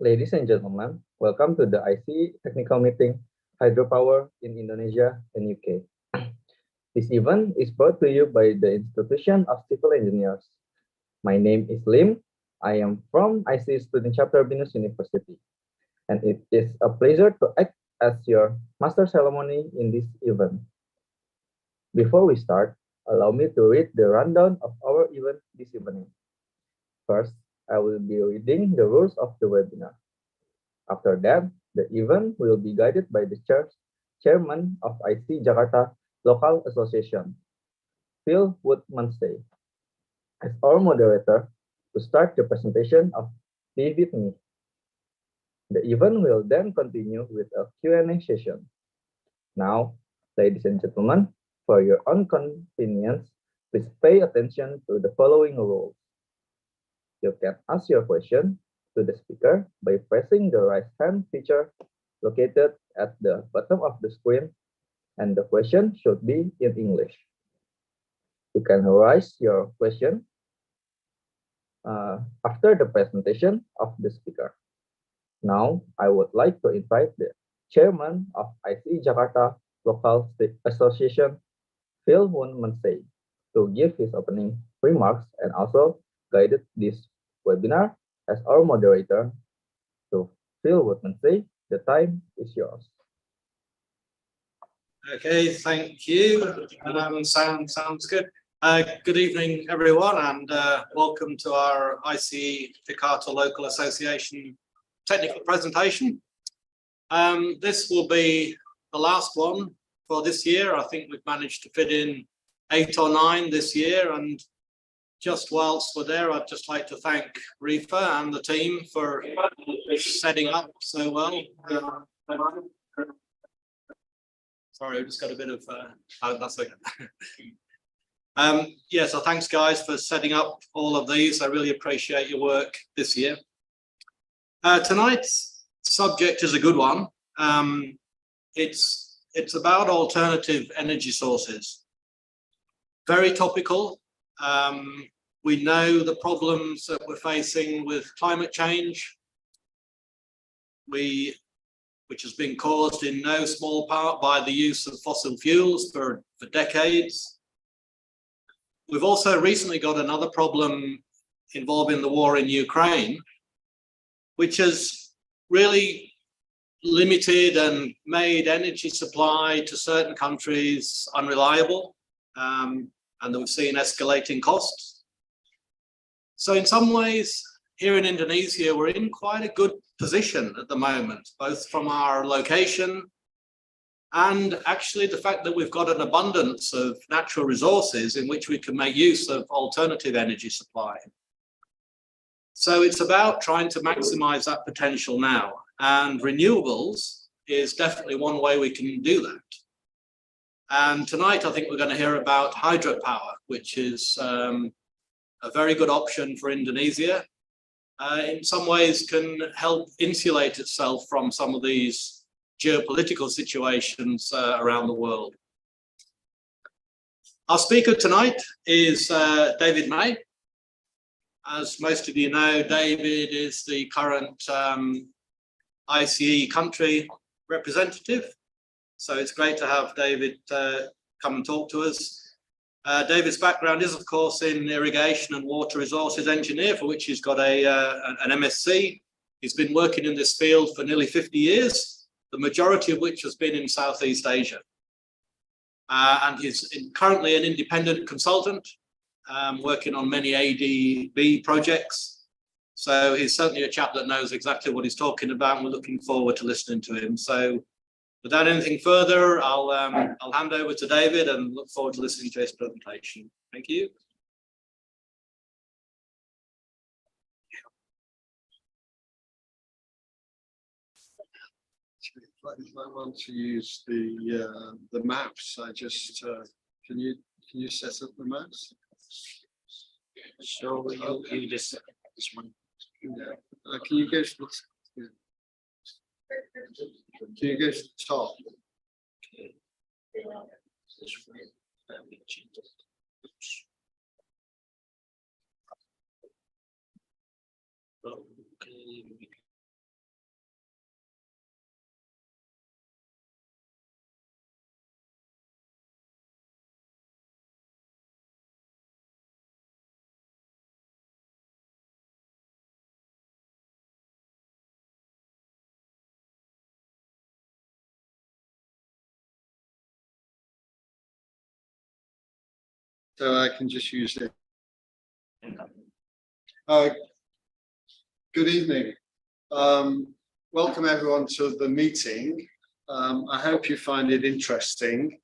Ladies and gentlemen, welcome to the ICE technical meeting, Hydropower in Indonesia and UK. This event is brought to you by the Institution of Civil Engineers. My name is Lim. I am from ICE Student Chapter Binus University, and it is a pleasure to act as your master ceremony in this event. Before we start, allow me to read the rundown of our event this evening. First, I will be reading the rules of the webinar. After that, the event will be guided by the chairman of ICE-Jakarta Local Association, Phil Woodmansey, as our moderator to start the presentation of David Meigh. The event will then continue with a Q&A session. Now, ladies and gentlemen, for your own convenience, please pay attention to the following rules. You can ask your question to the speaker by pressing the raise hand feature located at the bottom of the screen, and the question should be in English. You can raise your question after the presentation of the speaker. Now, I would like to invite the chairman of ICE-Jakarta Local Association, Phil Woodmansey, to give his opening remarks and also guided this webinar as our moderator. So, Phil Woodmansey, the time is yours. Okay, thank you. Sounds good. Good evening, everyone, and welcome to our ICE-Jakarta Local Association technical presentation. This will be the last one for this year. I think we've managed to fit in 8 or 9 this year, and just whilst we're there, I'd just like to thank Rifa and the team for setting up so well. Sorry, I just got a bit of, that's okay. Yeah, so thanks guys for setting up all of these. I really appreciate your work this year. Tonight's subject is a good one. It's about alternative energy sources. Very topical. We know the problems that we're facing with climate change, which has been caused in no small part by the use of fossil fuels for decades. We've also recently got another problem involving the war in Ukraine, which has really limited and made energy supply to certain countries unreliable, and we've seen escalating costs. So in some ways, here in Indonesia, we're in quite a good position at the moment, both from our location and actually the fact that we've got an abundance of natural resources in which we can make use of alternative energy supply. So it's about trying to maximize that potential now, and renewables is definitely one way we can do that. And tonight, I think we're going to hear about hydropower, which is a very good option for Indonesia. In some ways can help insulate itself from some of these geopolitical situations around the world. Our speaker tonight is David Meigh. As most of you know, David is the current ICE country representative. So it's great to have David come and talk to us. David's background is, of course, in irrigation and water resources engineer, for which he's got an MSc. He's been working in this field for nearly 50 years, the majority of which has been in Southeast Asia. And he's currently an independent consultant, working on many ADB projects. So he's certainly a chap that knows exactly what he's talking about, and we're looking forward to listening to him. So without anything further, I'll hand over to David and look forward to listening to his presentation. Thank you. If I want to use the maps, I just can you set up the maps? So you just this one. Yeah. Can you go to the Can you go to the top? So I can just use it. Good evening. Welcome everyone to the meeting. I hope you find it interesting.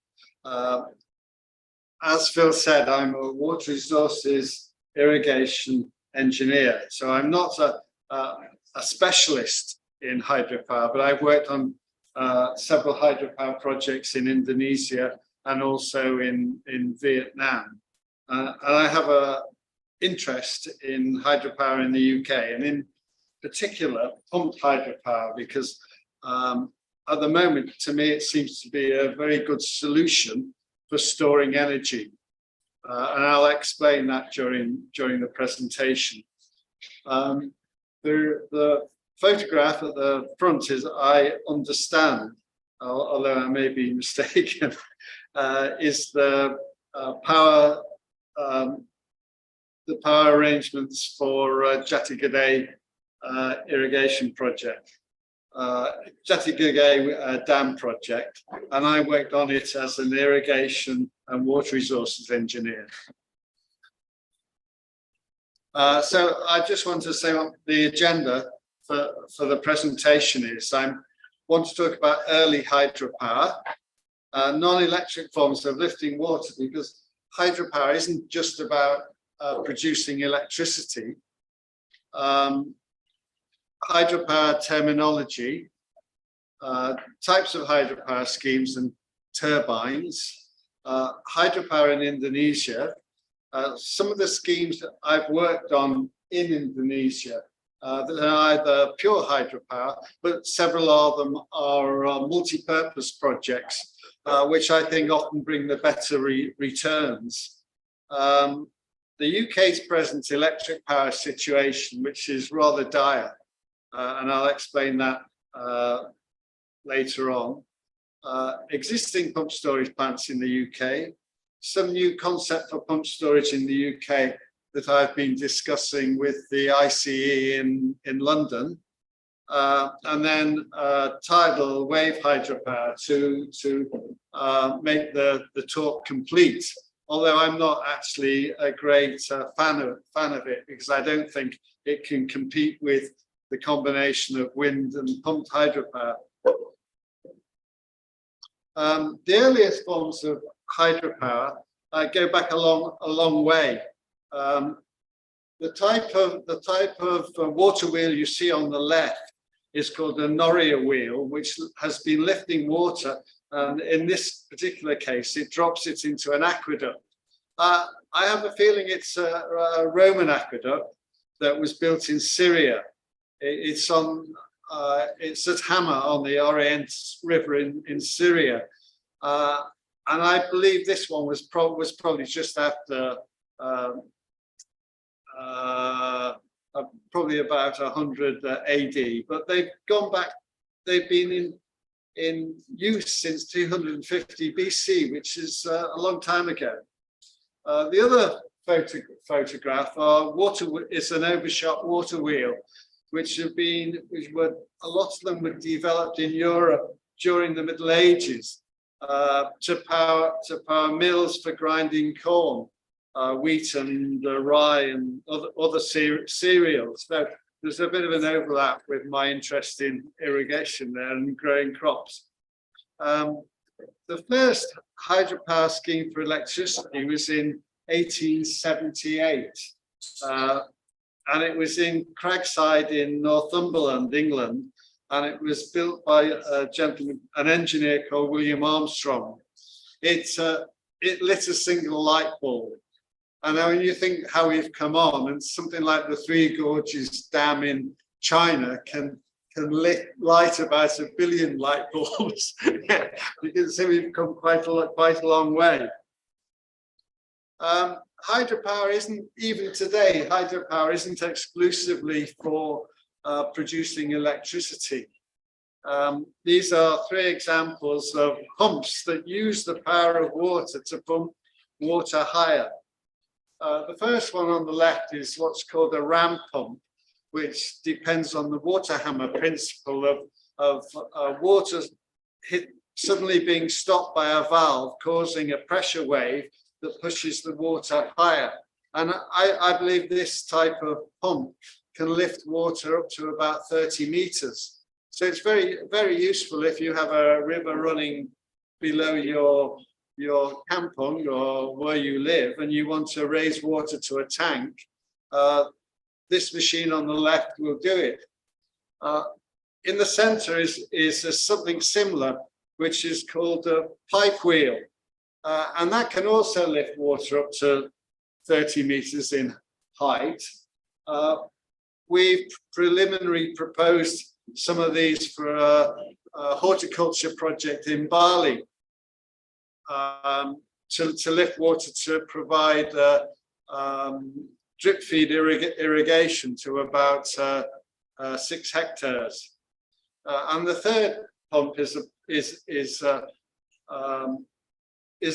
As Phil said, I'm a water resources irrigation engineer. So I'm not a specialist in hydropower, but I've worked on several hydropower projects in Indonesia and also in Vietnam. And I have an interest in hydropower in the UK, and in particular pumped hydropower, because at the moment, to me, it seems to be a very good solution for storing energy. And I'll explain that during the presentation. The photograph at the front is, I understand, although I may be mistaken, is the power arrangements for Jati Gede irrigation project, Jati Gede dam project, and I worked on it as an irrigation and water resources engineer. So I just want to say what the agenda for the presentation is. I want to talk about early hydropower, non-electric forms of lifting water, because hydropower isn't just about producing electricity. Hydropower terminology, types of hydropower schemes and turbines, hydropower in Indonesia. Some of the schemes that I've worked on in Indonesia that are either pure hydropower, but several of them are multi-purpose projects, which I think often bring the better returns. The UK's present electric power situation, which is rather dire, and I'll explain that later on. Existing pump storage plants in the UK, some new concept for pump storage in the UK that I've been discussing with the ICE in London, and then tidal wave hydropower to make the talk complete. Although I'm not actually a great fan of it, because I don't think it can compete with the combination of wind and pumped hydropower. The earliest forms of hydropower go back a long way. The type of water wheel you see on the left is called a Noria wheel, which has been lifting water. And in this particular case, it drops it into an aqueduct. I have a feeling it's a Roman aqueduct that was built in Syria. It's at Hama on the Orient River in Syria. And I believe this one was probably just after probably about 100 AD, but they've gone back. They've been in use since 250 BC, which is a long time ago. The other photograph is an overshot water wheel, which were a lot of them were developed in Europe during the Middle Ages to power mills for grinding corn, wheat and rye and other cereals. So there's a bit of an overlap with my interest in irrigation there and growing crops. The first hydropower scheme for electricity was in 1878, and it was in Cragside in Northumberland, England, and it was built by an engineer called William Armstrong. It lit a single light bulb. And now when you think how we've come on, and something like the Three Gorges Dam in China can light about 1 billion light bulbs. You can see we've come quite a long way. Hydropower isn't, even today, hydropower isn't exclusively for producing electricity. These are 3 examples of pumps that use the power of water to pump water higher. The first one on the left is what's called a ram pump, which depends on the water hammer principle of water suddenly being stopped by a valve, causing a pressure wave that pushes the water higher. And I believe this type of pump can lift water up to about 30 meters. So it's very, very useful if you have a river running below your kampong or where you live and you want to raise water to a tank. This machine on the left will do it. In the center is something similar, which is called a pipe wheel. And that can also lift water up to 30 meters in height. We've preliminarily proposed some of these for a horticulture project in Bali to lift water to provide drip feed irrigation to about 6 hectares. And the third pump is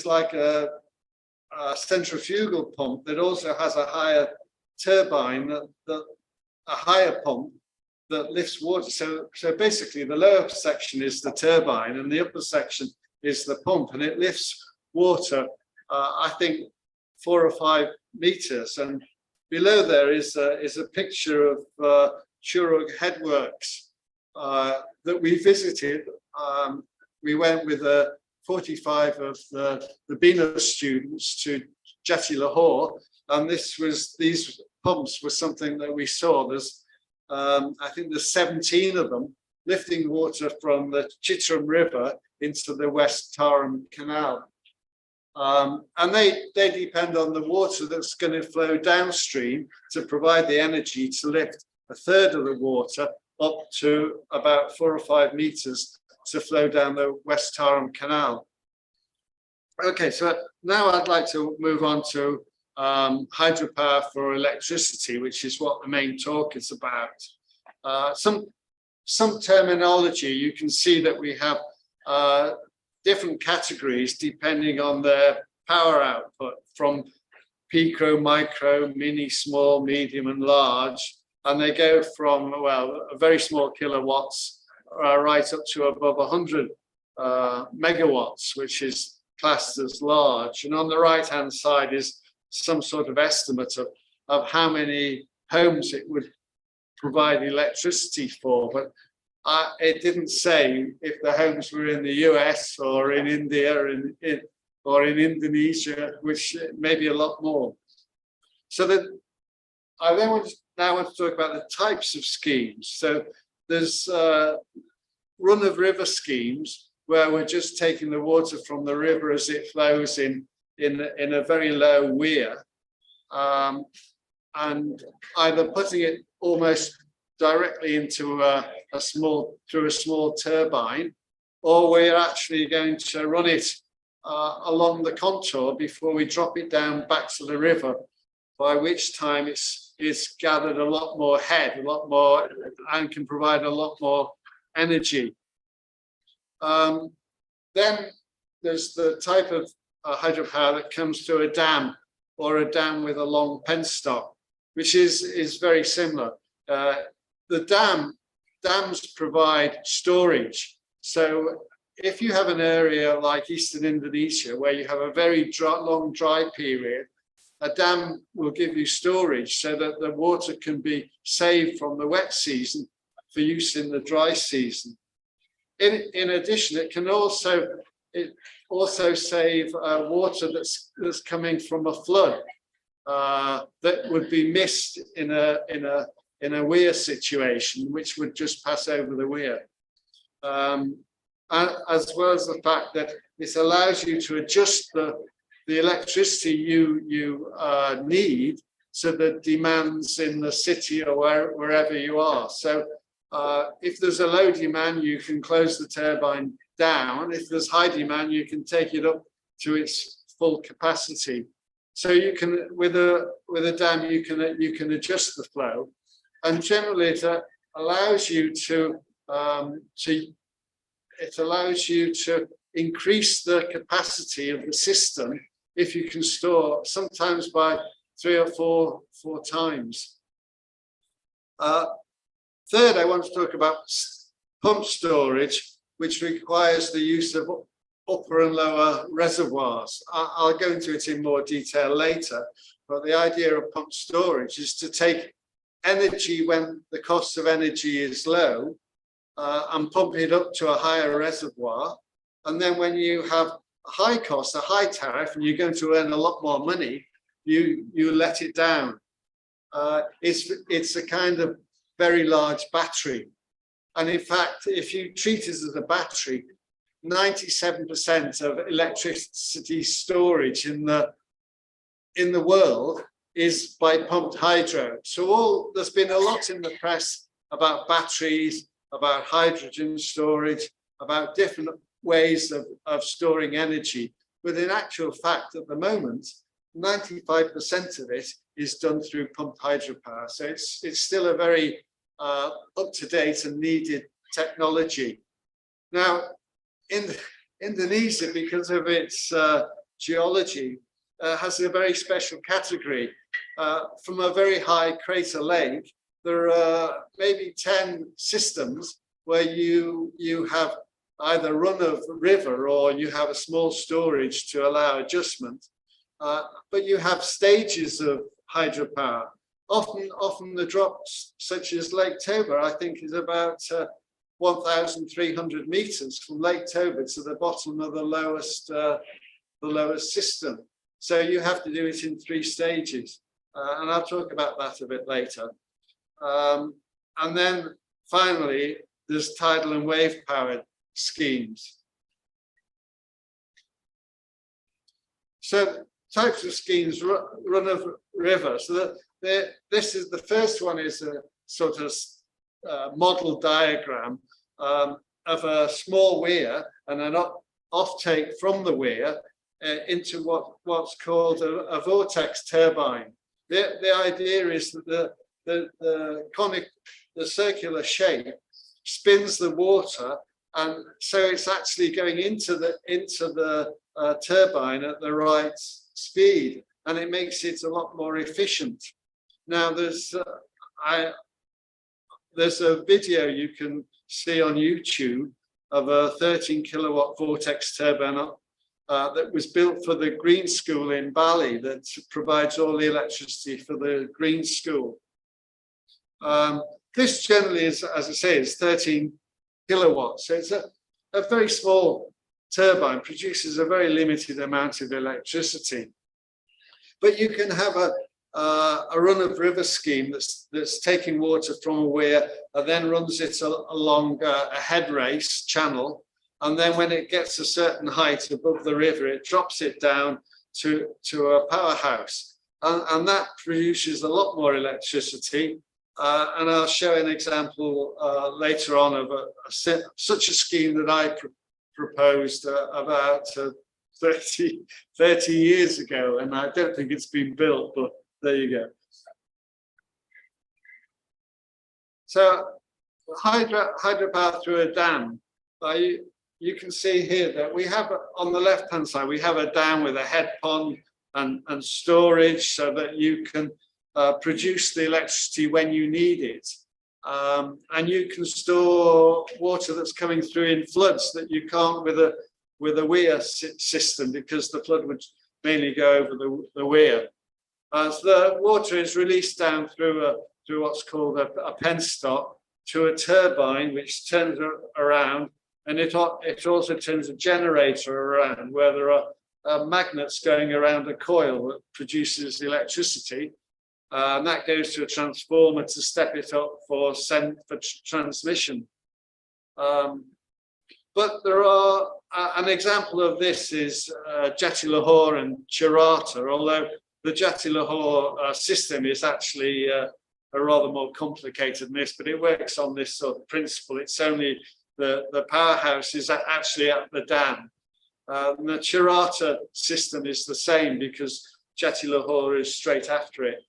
like a centrifugal pump that also has a higher turbine, a higher pump that lifts water. So basically the lower section is the turbine and the upper section is the pump, and it lifts water, I think 4 or 5 meters. And below there is a picture of Churug Headworks that we visited. We went with 45 of the BINA students to Jati Lahore, and these pumps were something that we saw. There's I think there's 17 of them lifting water from the Chitram River into the West Tarim Canal. And they depend on the water that's going to flow downstream to provide the energy to lift a third of the water up to about 4 or 5 meters to flow down the West Tarim Canal. Okay, so now I'd like to move on to hydropower for electricity, which is what the main talk is about. Some terminology, you can see that we have different categories depending on their power output, from pico, micro, mini, small, medium, and large. And they go from, well, a very small kilowatts right up to above 100 megawatts, which is classed as large. And on the right-hand side is some sort of estimate of how many homes it would provide electricity for. But it didn't say if the homes were in the US or in India or in Indonesia, which may be a lot more. So that I then now want to talk about the types of schemes. So there's run-of-river schemes where we're just taking the water from the river as it flows in a very low weir, and either putting it almost directly into through a small turbine, or we're actually going to run it along the contour before we drop it down back to the river, by which time it's gathered a lot more head, a lot more, and can provide a lot more energy. Then there's the type of hydropower that comes through a dam, or a dam with a long penstock, which is very similar. The dams provide storage. So if you have an area like Eastern Indonesia where you have a very long dry period, a dam will give you storage so that the water can be saved from the wet season for use in the dry season. In addition, it can also save water that's coming from a flood that would be missed in a weir situation, which would just pass over the weir. As well as the fact that this allows you to adjust the electricity you need to the demands in the city or wherever you are. So if there's a low demand, you can close the turbine down. If there's high demand, you can take it up to its full capacity. So you can, with a dam, you can adjust the flow, and generally it allows you to increase the capacity of the system if you can store, sometimes by 3 or 4 times. Third, I want to talk about pump storage, which requires the use of upper and lower reservoirs. I'll go into it in more detail later, but the idea of pumped storage is to take energy when the cost of energy is low and pump it up to a higher reservoir. And then when you have a high cost, a high tariff, and you're going to earn a lot more money, you let it down. It's a kind of very large battery. And in fact, if you treat it as a battery, 97% of electricity storage in the world is by pumped hydro. So there's been a lot in the press about batteries, about hydrogen storage, about different ways of storing energy. But in actual fact, at the moment, 95% of it is done through pumped hydropower. So it's still a very up-to-date and needed technology. Now, in Indonesia, because of its geology, has a very special category. From a very high crater lake, there are maybe 10 systems where you have either run of river or you have a small storage to allow adjustment. But you have stages of hydropower. Often the drops, such as Lake Toba, I think is about 1,300 meters from Lake Toba to the bottom of the lowest system. So you have to do it in 3 stages. And I'll talk about that a bit later. And then finally, there's tidal and wave powered schemes. So types of schemes, run of river. So this is the first one is a sort of model diagram of a small weir and an offtake from the weir into what's called a vortex turbine. The idea is that the circular shape spins the water, and so it's actually going into the turbine at the right speed, and it makes it a lot more efficient. Now there's a video you can see on YouTube of a 13 kilowatt vortex turbine that was built for the Green School in Bali that provides all the electricity for the Green School. This generally is, as I say, is 13 kilowatts. So it's a very small turbine, produces a very limited amount of electricity. But you can have a run-of-river scheme that's taking water from a weir and then runs it along a head race channel. And then when it gets a certain height above the river, it drops it down to a powerhouse. And that produces a lot more electricity. And I'll show an example later on of such a scheme that I proposed about 30 years ago. And I don't think it's been built, but there you go. So hydropower through a dam. You can see here that we have, on the left-hand side, we have a dam with a head pond and storage so that you can produce the electricity when you need it. And you can store water that's coming through in floods that you can't with a weir system, because the flood would mainly go over the weir. So the water is released down through what's called a penstock to a turbine, which turns around, and it also turns a generator around where there are magnets going around a coil that produces electricity. And that goes to a transformer to step it up for transmission. But there are, an example of this is Jatilahore and Chirata, although the Jatilahore system is actually a rather more complicated than this, but it works on this sort of principle. It's only the powerhouse is actually at the dam. And the Chirata system is the same because Jatilahore is straight after it.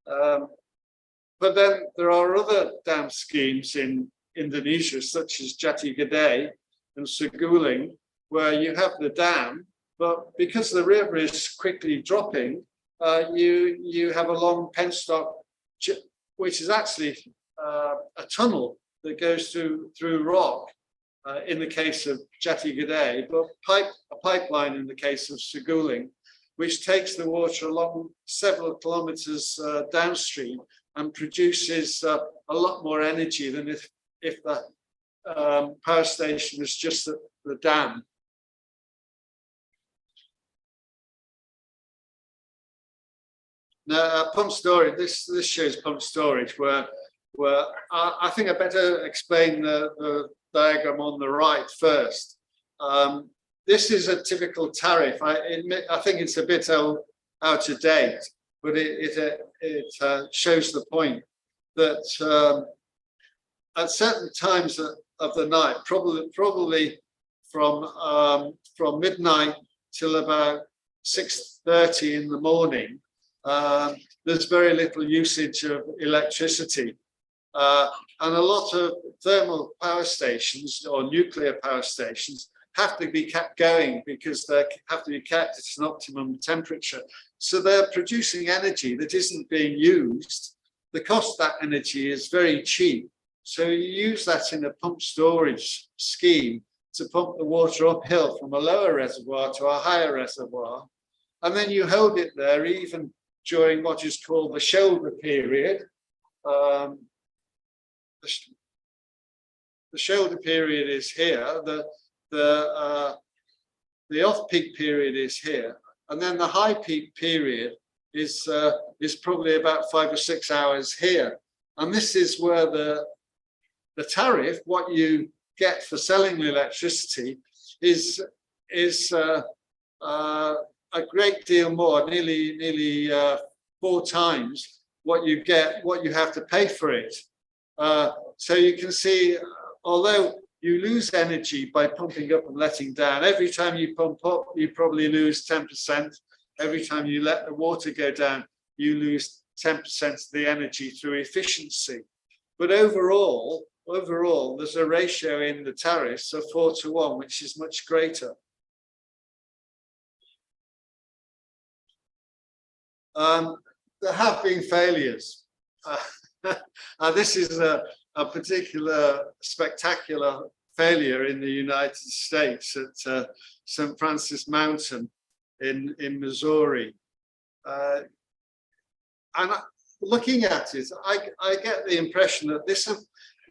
But then there are other dam schemes in Indonesia, such as Jati Gede and Seguling, where you have the dam, but because the river is quickly dropping, you have a long penstock, which is actually a tunnel that goes through rock. in the case of Jati Gede, but a pipeline in the case of Seguling, which takes the water along several kilometers downstream and produces a lot more energy than if the power station was just at the dam. Now, pump storage, this shows pump storage, where I think I better explain the diagram on the right first. This is a typical tariff. I think it's a bit out of date, but it shows the point that at certain times of the night, probably from midnight till about 6:30 in the morning, there's very little usage of electricity. And a lot of thermal power stations or nuclear power stations have to be kept going because they have to be kept at an optimum temperature. So they're producing energy that isn't being used. The cost of that energy is very cheap. So you use that in a pump storage scheme to pump the water uphill from a lower reservoir to a higher reservoir. And then you hold it there even during what is called the shoulder period. The shoulder period is here. The off-peak period is here, and then the high peak period is probably about 5 or 6 hours here. And this is where the tariff, what you get for selling the electricity, is a great deal more, nearly 4 times what you get, what you have to pay for it. So you can see, although you lose energy by pumping up and letting down, every time you pump up, you probably lose 10%. Every time you let the water go down, you lose 10% of the energy through efficiency. But overall, there's a ratio in the tariffs of 4:1, which is much greater. There have been failures. This is a particular spectacular failure in the United States at St. Francis Mountain in Missouri. And looking at it, I get the impression that this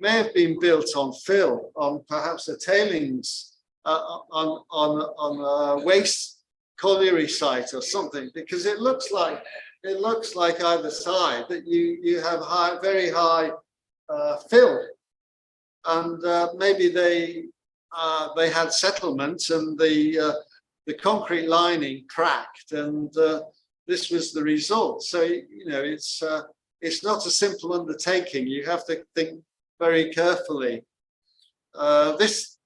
may have been built on fill, on perhaps a tailings, on a waste colliery site or something, because it looks like either side that you have very high fill, and maybe they had settlement and the concrete lining cracked, and this was the result. So you know, it's not a simple undertaking. You have to think very carefully. This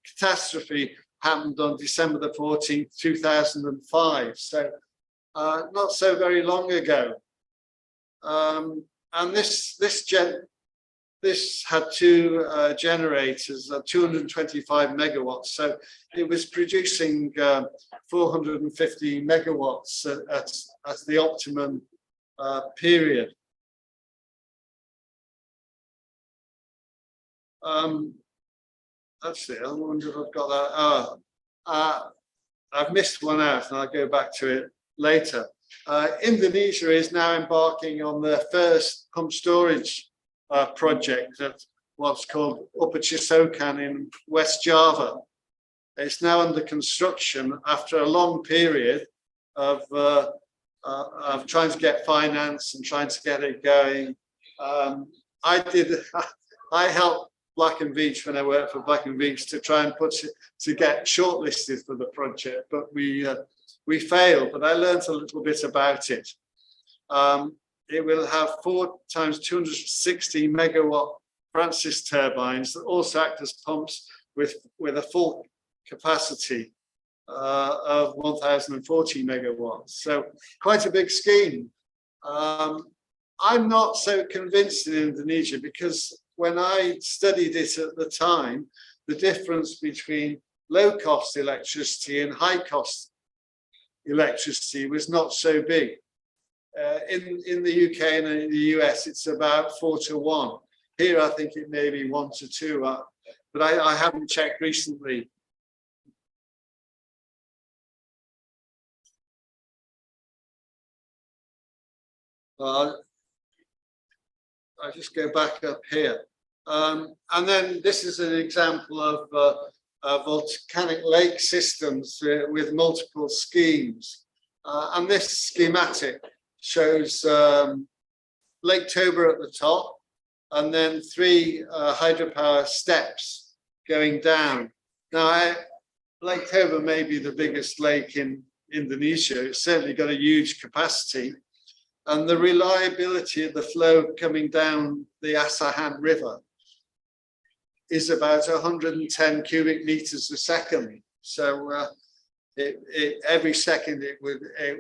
catastrophe happened on December the 14th, 2005. So not so very long ago. And this had 2 generators, 225 megawatts. So it was producing 450 megawatts at the optimum period. Actually, I wonder if I've got that. I've missed one out, and I'll go back to it later. Indonesia is now embarking on their first pump storage project at what's called Upper Cisokan in West Java. It's now under construction after a long period of trying to get finance and trying to get it going. I helped Black and Veatch when I worked for Black and Veatch to try and to get shortlisted for the project, but we failed. But I learned a little bit about it. It will have 4 times 260 megawatt Francis turbines that also act as pumps with a full capacity of 1,040 megawatts. So quite a big scheme. I'm not so convinced in Indonesia, because when I studied it at the time, the difference between low-cost electricity and high-cost electricity was not so big. In the UK and in the US, it's about 4:1. Here, I think it may be 1:2. but I haven't checked recently. I just go back up here. And then this is an example of volcanic lake systems with multiple schemes. And this schematic shows Lake Toba at the top, and then 3 hydropower steps going down. Now, Lake Toba may be the biggest lake in Indonesia. It's certainly got a huge capacity. And the reliability of the flow coming down the Asahan River is about 110 cubic meters a second. So every second it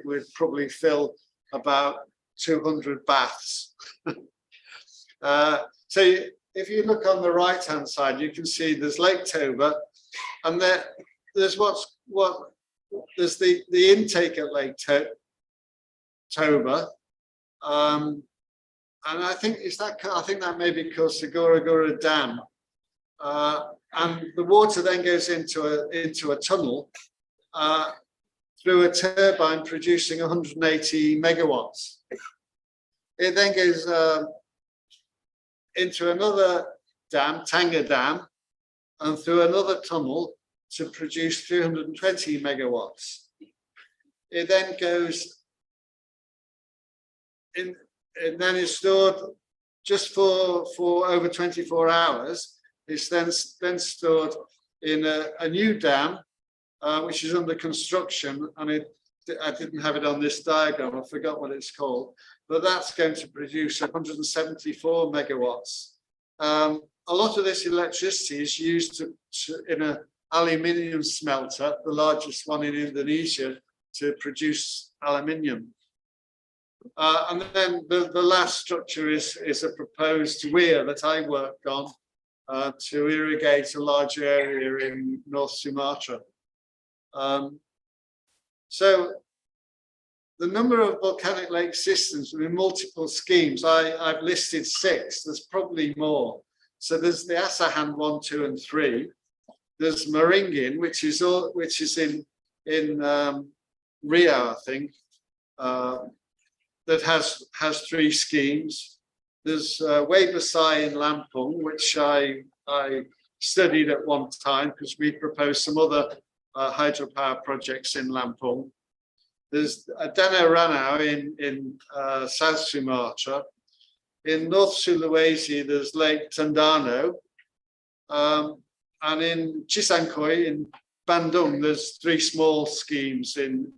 would probably fill about 200 baths. So if you look on the right hand side, you can see there's Lake Toba, and there's there's the intake at Lake Toba. And I think that may be called Segura Dam. And the water then goes into a tunnel through a turbine producing 180 megawatts. It then goes into another dam, Tanga Dam, and through another tunnel to produce 320 megawatts. It then goes in, and then is stored just for over 24 hours. It's then stored in a new dam, which is under construction, and I didn't have it on this diagram. I forgot what it's called, but that's going to produce 174 megawatts. A lot of this electricity is used in an aluminium smelter, the largest one in Indonesia, to produce aluminium. And then the last structure is a proposed weir that I worked on to irrigate a large area in North Sumatra. So the number of volcanic lake systems with multiple schemes, I've listed 6. There's probably more. So there's the Asahan 1, 2, and 3. There's Meigh, which is in Rio, I think, that has 3 schemes. There's Webersai in Lampung, which I studied at one time because we proposed some other hydropower projects in Lampung. There's Danau Ranau in South Sumatra. In North Sulawesi, there's Lake Tondano. And in Cisangkui in Bandung, there's 3 small schemes in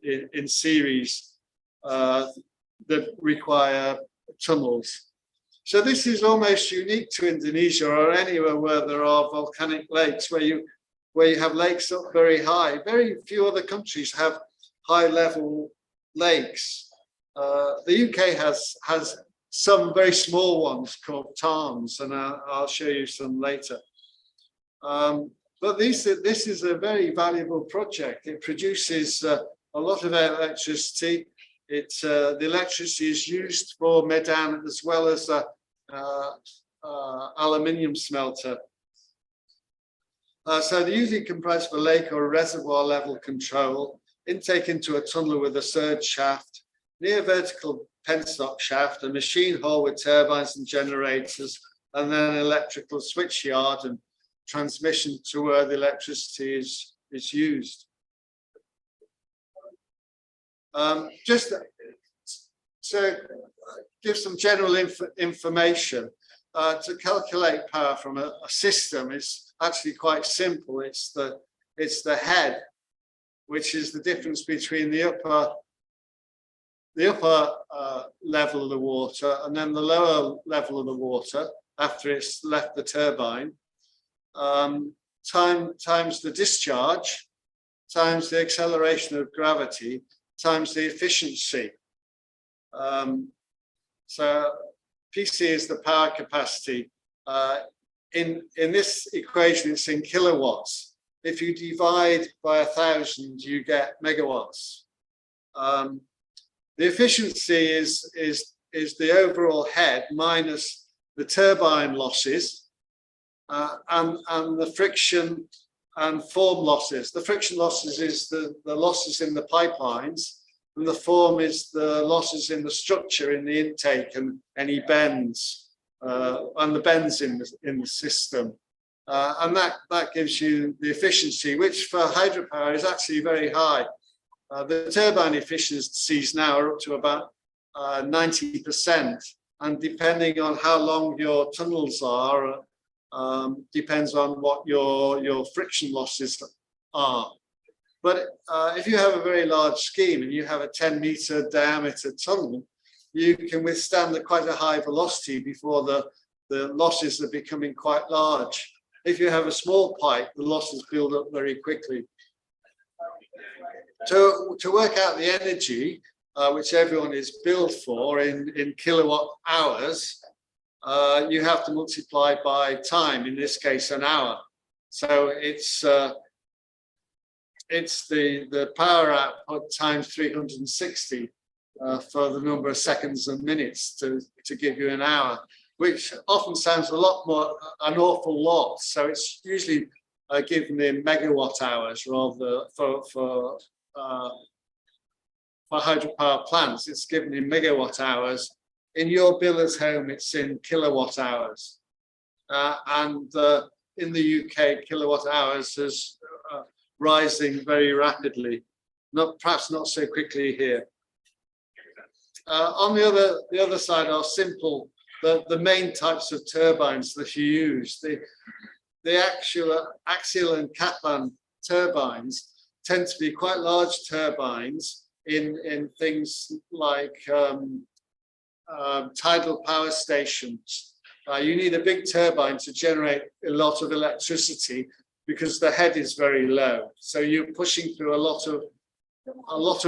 series that require tunnels. So this is almost unique to Indonesia or anywhere where there are volcanic lakes, where you have lakes up very high. Very few other countries have high level lakes. The UK has some very small ones called tarns, and I'll show you some later. But this is a very valuable project. It produces a lot of electricity. The electricity is used for Medan as well as aluminium smelter. So they're usually comprised of a lake or a reservoir level control, intake into a tunnel with a surge shaft, near vertical penstock shaft, a machine hall with turbines and generators, and then an electrical switch yard and transmission to where the electricity is used. Just to give some general information, to calculate power from a system is actually quite simple. It's the head, which is the difference between the upper level of the water and then the lower level of the water after it's left the turbine, times the discharge, times the acceleration of gravity, times the efficiency. So PC is the power capacity. In this equation, it's in kilowatts. If you divide by 1,000, you get megawatts. The efficiency is the overall head minus the turbine losses and the friction and form losses. The friction losses is the losses in the pipelines, and the form is the losses in the structure in the intake and any bends and the bends in the system. And that gives you the efficiency, which for hydropower is actually very high. The turbine efficiencies now are up to about 90%, and depending on how long your tunnels are, depends on what your friction losses are. But if you have a very large scheme and you have a 10-meter diameter tunnel, you can withstand quite a high velocity before the losses are becoming quite large. If you have a small pipe, the losses build up very quickly. To work out the energy, which everyone is billed for in kilowatt hours, you have to multiply by time, in this case, an hour. So it's the power output times 360 for the number of seconds and minutes to give you an hour, which often sounds an awful lot. So it's usually given in megawatt hours rather for hydropower plants. It's given in megawatt hours. In your bill at home, it's in kilowatt hours. And in the UK, kilowatt hours is rising very rapidly, perhaps not so quickly here. On the other side are simple, the main types of turbines that you use. The axial and Kaplan turbines tend to be quite large turbines in things like tidal power stations. You need a big turbine to generate a lot of electricity because the head is very low. So you're pushing through a lot of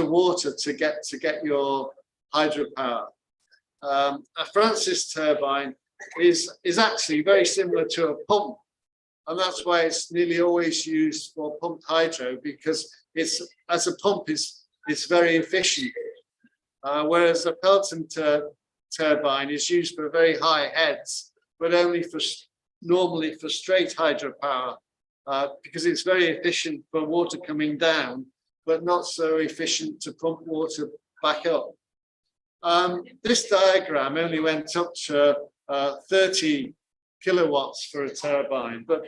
water to get your hydropower. A Francis turbine is actually very similar to a pump, and that's why it's nearly always used for pumped hydro, because as a pump it's very efficient. Whereas a Pelton turbine is used for very high heads, but only normally for straight hydropower, because it's very efficient for water coming down, but not so efficient to pump water back up. This diagram only went up to 30 kilowatts for a turbine, but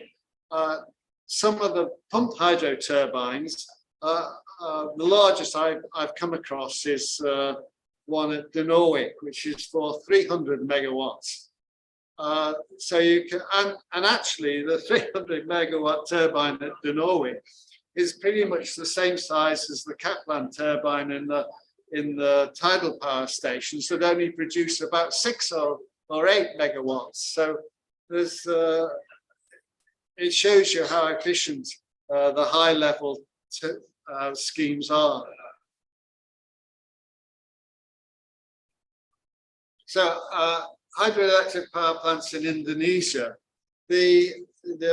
some of the pumped hydro turbines, the largest I've come across is one at Norwich, which is for 300 megawatts. So you can, and actually the 300 megawatt turbine at Norwich is pretty much the same size as the Kaplan turbine in the tidal power stations that only produce about 6 or 8 megawatts. So there's it shows you how efficient the high level schemes are. So hydroelectric power plants in Indonesia, the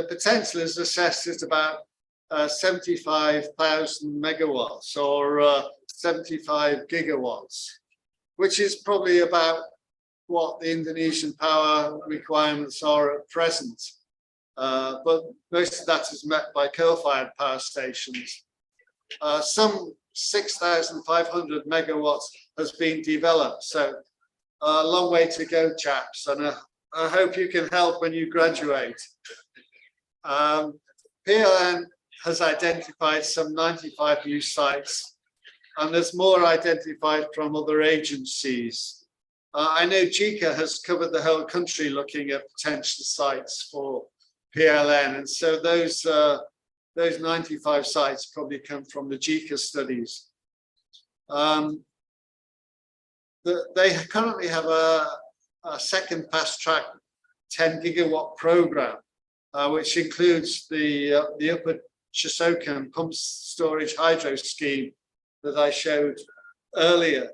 potential is assessed at about 75,000 megawatts or 75 gigawatts, which is probably about what the Indonesian power requirements are at present. But most of that is met by coal-fired power stations. Some 6,500 megawatts has been developed. So a long way to go, chaps, and I hope you can help when you graduate. PLN has identified some 95 new sites, and there's more identified from other agencies. I know JICA has covered the whole country looking at potential sites for PLN, and so those 95 sites probably come from the JICA studies. They currently have a second fast-track 10 gigawatt program, which includes the Upper Chisokan pump storage hydro scheme that I showed earlier.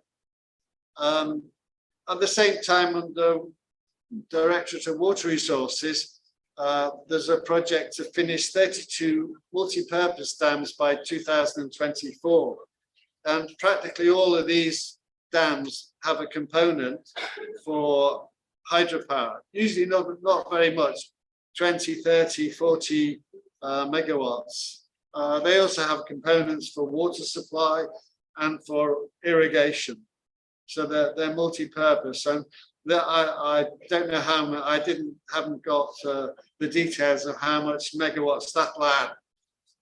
At the same time, under Directorate of Water Resources, there's a project to finish 32 multi-purpose dams by 2024. And practically all of these dams have a component for hydropower, usually not very much, 20, 30, 40 megawatts. They also have components for water supply and for irrigation. So they're multi-purpose. And I don't know how much, haven't got the details of how much megawatts that'll add.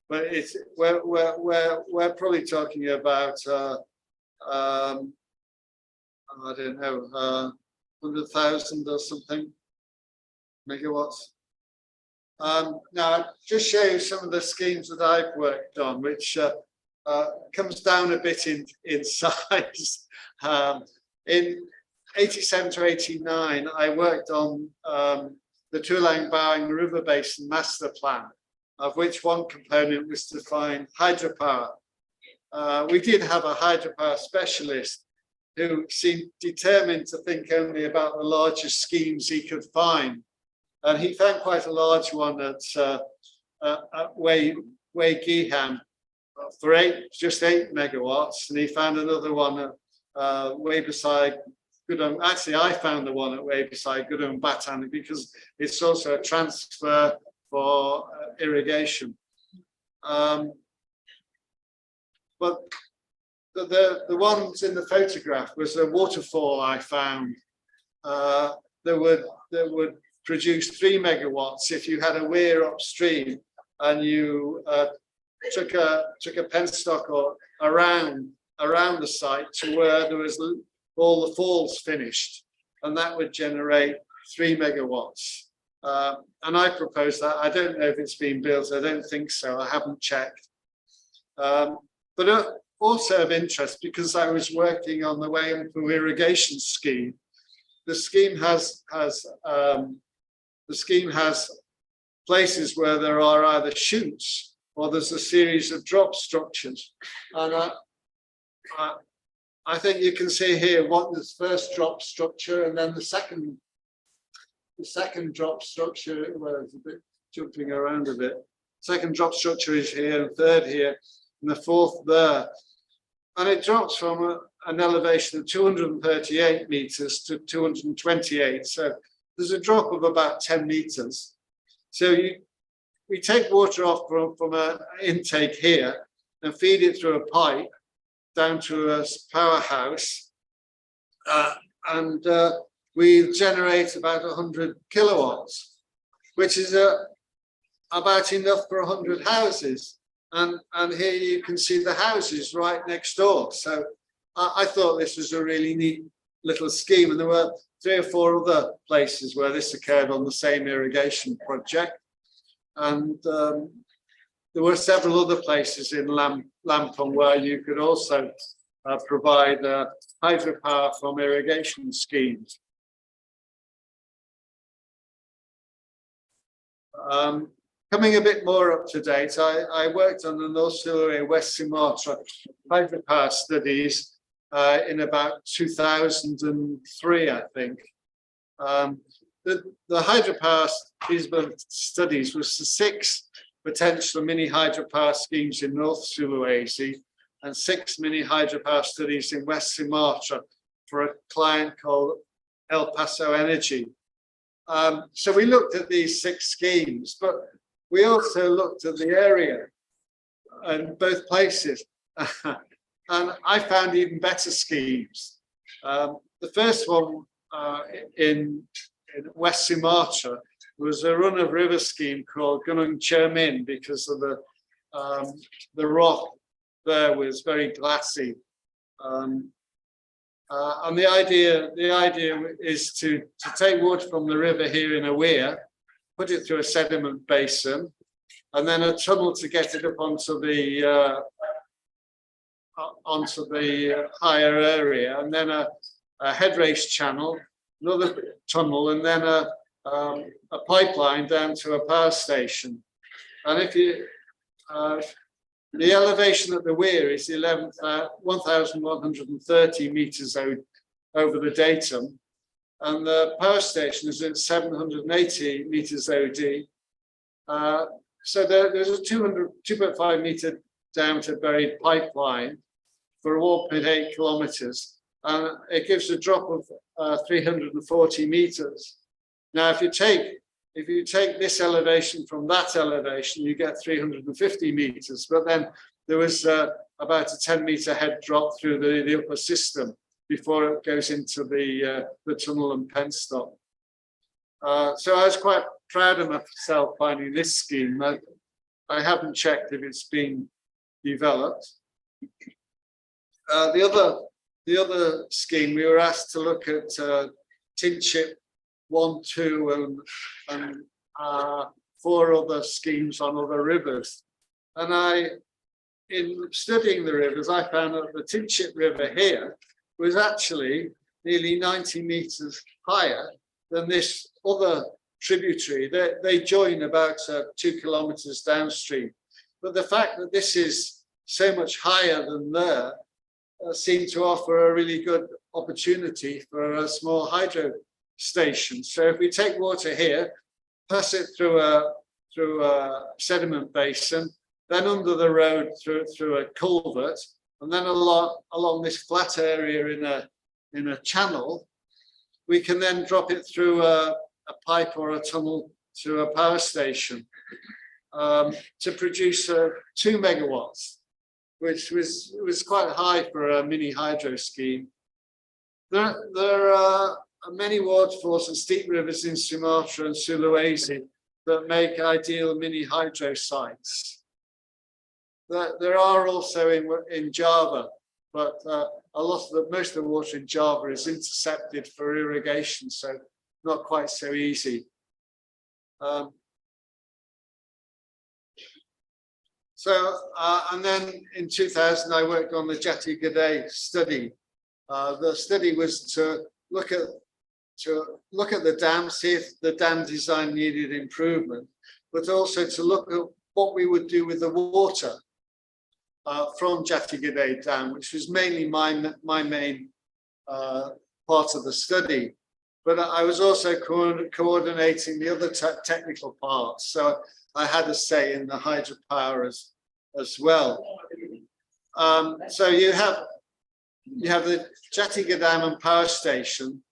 But we're probably talking about I don't know, 100,000 or something megawatts. Now, just show you some of the schemes that I've worked on, which comes down a bit in size. In 87 to 89, I worked on the Tulang-Bawang River Basin Master Plan, of which one component was to find hydropower. We did have a hydropower specialist who seemed determined to think only about the largest schemes he could find. And he found quite a large one at Gihan for just 8 megawatts. And he found another one at way beside Gudang. Actually, I found the one at way beside Gudang Batang because it's also a transfer for irrigation. But the ones in the photograph was a waterfall I found that would produce 3 megawatts if you had a weir upstream and you took a penstock or around the site to where there was all the falls finished, and that would generate 3 megawatts. And I proposed that. I don't know if it's been built. I don't think so. I haven't checked. But also of interest, because I was working on the Wayampu irrigation scheme. The scheme has places where there are either chutes or there's a series of drop structures. And I think you can see here what the first drop structure and then the second drop structure, well, it's a bit jumping around a bit. Second drop structure is here, and third here, and the fourth there. And it drops from an elevation of 238 meters to 228. So there's a drop of about 10 meters. So we take water off from an intake here and feed it through a pipe down to a powerhouse. And we generate about 100 kilowatts, which is about enough for 100 houses. And here you can see the houses right next door. So I thought this was a really neat little scheme. And there were 3 or 4 other places where this occurred on the same irrigation project. And there were several other places in Lampung where you could also provide hydropower from irrigation schemes. Coming a bit more up to date, I worked on the North Sulawesi West Sumatra hydropower studies in about 2003, I think. The hydropower feasibility studies was the 6 potential mini hydropower schemes in North Sulawesi and 6 mini hydropower studies in West Sumatra for a client called El Paso Energy. So we looked at these 6 schemes, but we also looked at the area in both places. And I found even better schemes. The first one in West Sumatra was a run-of-river scheme called Gunung Cermin because of the rock there was very glassy. And the idea is to take water from the river here in a weir, put it through a sediment basin, and then a tunnel to get it up onto the higher area, and then a head race channel, another tunnel, and then a pipeline down to a power station. And if you the elevation at the weir is 1,130 meters over the datum, and the power station is at 780 meters OD. So there's a 2.5 meter diameter buried pipeline for 1.8 kilometers, and it gives a drop of 340 meters. Now, if you take if you take this elevation from that elevation, you get 350 meters. But then there was about a 10-meter head drop through the upper system before it goes into the tunnel and penstock. So I was quite proud of myself finding this scheme. I haven't checked if it's been developed. The other scheme, we were asked to look at tin chip 1, 2, and 4 other schemes on other rivers. And in studying the rivers, I found that the Tin Chip River here was actually nearly 90 meters higher than this other tributary. They join about 2 kilometers downstream. But the fact that this is so much higher than there seemed to offer a really good opportunity for a small hydro station. So if we take water here, pass it through a sediment basin, then under the road through a culvert, and then along this flat area in a channel, we can then drop it through a pipe or a tunnel to a power station to produce 2 megawatts, which was quite high for a mini hydro scheme. There are many waterfalls and steep rivers in Sumatra and Sulawesi that make ideal mini hydro sites. There are also in Java, but most of the water in Java is intercepted for irrigation, so not quite so easy. And then in 2000, I worked on the Jati Gede study. The study was to look at the dam, see if the dam design needed improvement, but also to look at what we would do with the water from Jati Gede Dam, which was mainly my main part of the study. But I was also coordinating the other technical parts, so I had a say in the hydropower as well. So you have the Jati Gede Dam and power station.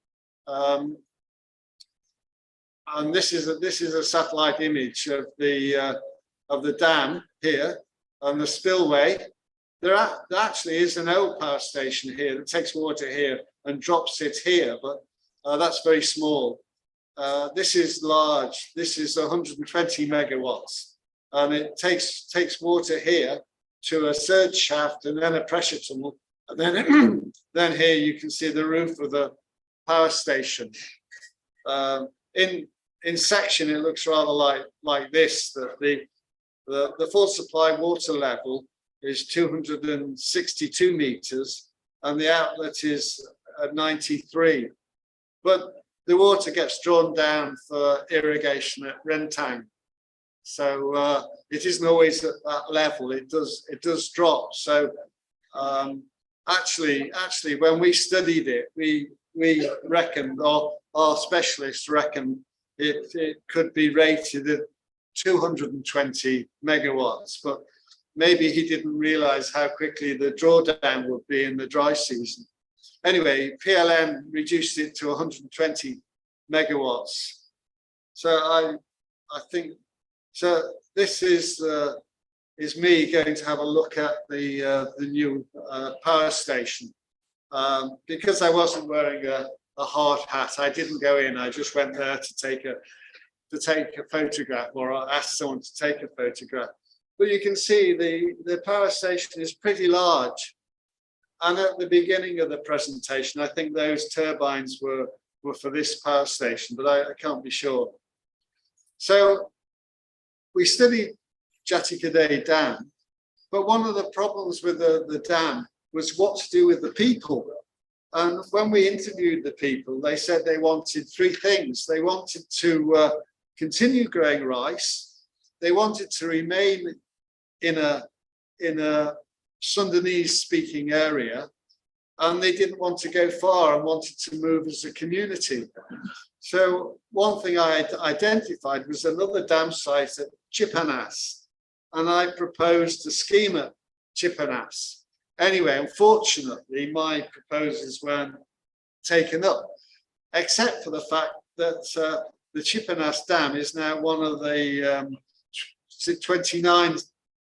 And this is a satellite image of the dam here and the spillway. There actually is an old power station here that takes water here and drops it here, but that's very small. This is large. This is 120 megawatts, and it takes water here to a surge shaft and then a pressure tunnel, and then then here you can see the roof of the power station. In section, it looks rather like this, that the full supply water level is 262 meters and the outlet is at 93. But the water gets drawn down for irrigation at Rentang. So it isn't always at that level, it does drop. So actually, when we studied it, we reckoned, or our specialists reckoned, it could be rated at 220 megawatts, but maybe he didn't realize how quickly the drawdown would be in the dry season. Anyway, PLN reduced it to 120 megawatts. So I think, so this is me going to have a look at the new power station. Because I wasn't wearing a hard hat, I didn't go in. I just went there to take a photograph, or I asked someone to take a photograph. But you can see the power station is pretty large. And at the beginning of the presentation, I think those turbines were for this power station, but I can't be sure. So we studied Jati Gede Dam, but one of the problems with the dam was what to do with the people. And when we interviewed the people, they said they wanted 3 things. They wanted to continue growing rice. They wanted to remain in a Sundanese speaking area, and they didn't want to go far and wanted to move as a community. So one thing I identified was another dam site at Cipanas, and I proposed a scheme at Cipanas. Anyway, unfortunately, my proposals weren't taken up, except for the fact that the Cipanas Dam is now one of the 29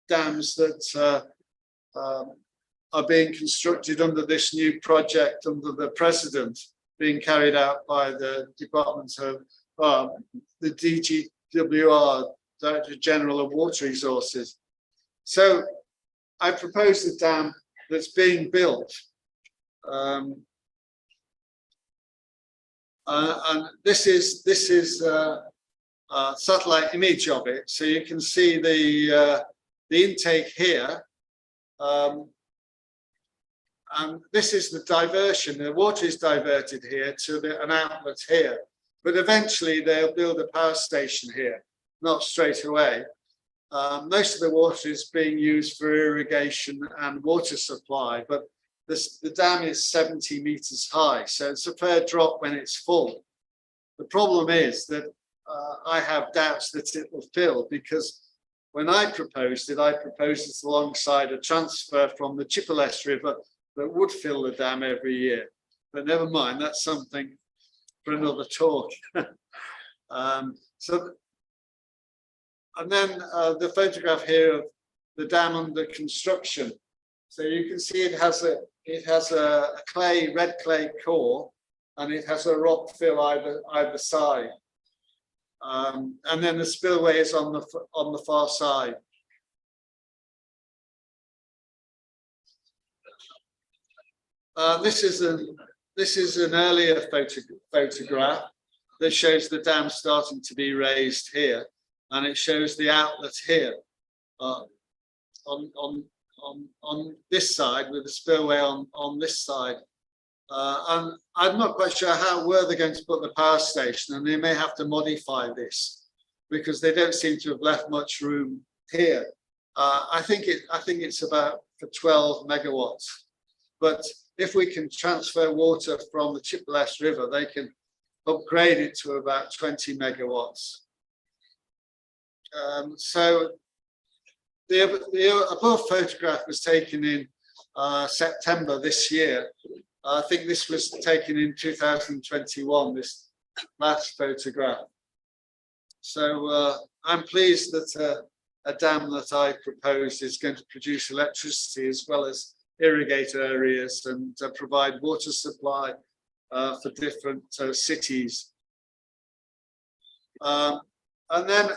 dams that are being constructed under this new project under the president, being carried out by the Department of the DGWR, Director General of Water Resources. So I proposed a dam that's being built. And this is a satellite image of it. So you can see the intake here. And this is the diversion. The water is diverted here to an outlet here. But eventually they'll build a power station here, not straight away. Most of the water is being used for irrigation and water supply, but the dam is 70 meters high, so it's a fair drop when it's full. The problem is that I have doubts that it will fill, because when I proposed it alongside a transfer from the Cipanas River that would fill the dam every year. But never mind, that's something for another talk. And then the photograph here of the dam under construction. So you can see it has a red clay core, and it has a rock fill either side. And then the spillway is on the far side. This is an earlier photograph that shows the dam starting to be raised here, and it shows the outlet here on this side, with the spillway on this side. And I'm not quite sure where they're going to put the power station, and they may have to modify this because they don't seem to have left much room here. I think it's about for 12 megawatts, but if we can transfer water from the Cipanas River, they can upgrade it to about 20 megawatts. So the above photograph was taken in September this year. I think this was taken in 2021, this last photograph. So I'm pleased that a dam that I proposed is going to produce electricity as well as irrigate areas and provide water supply for different cities. And then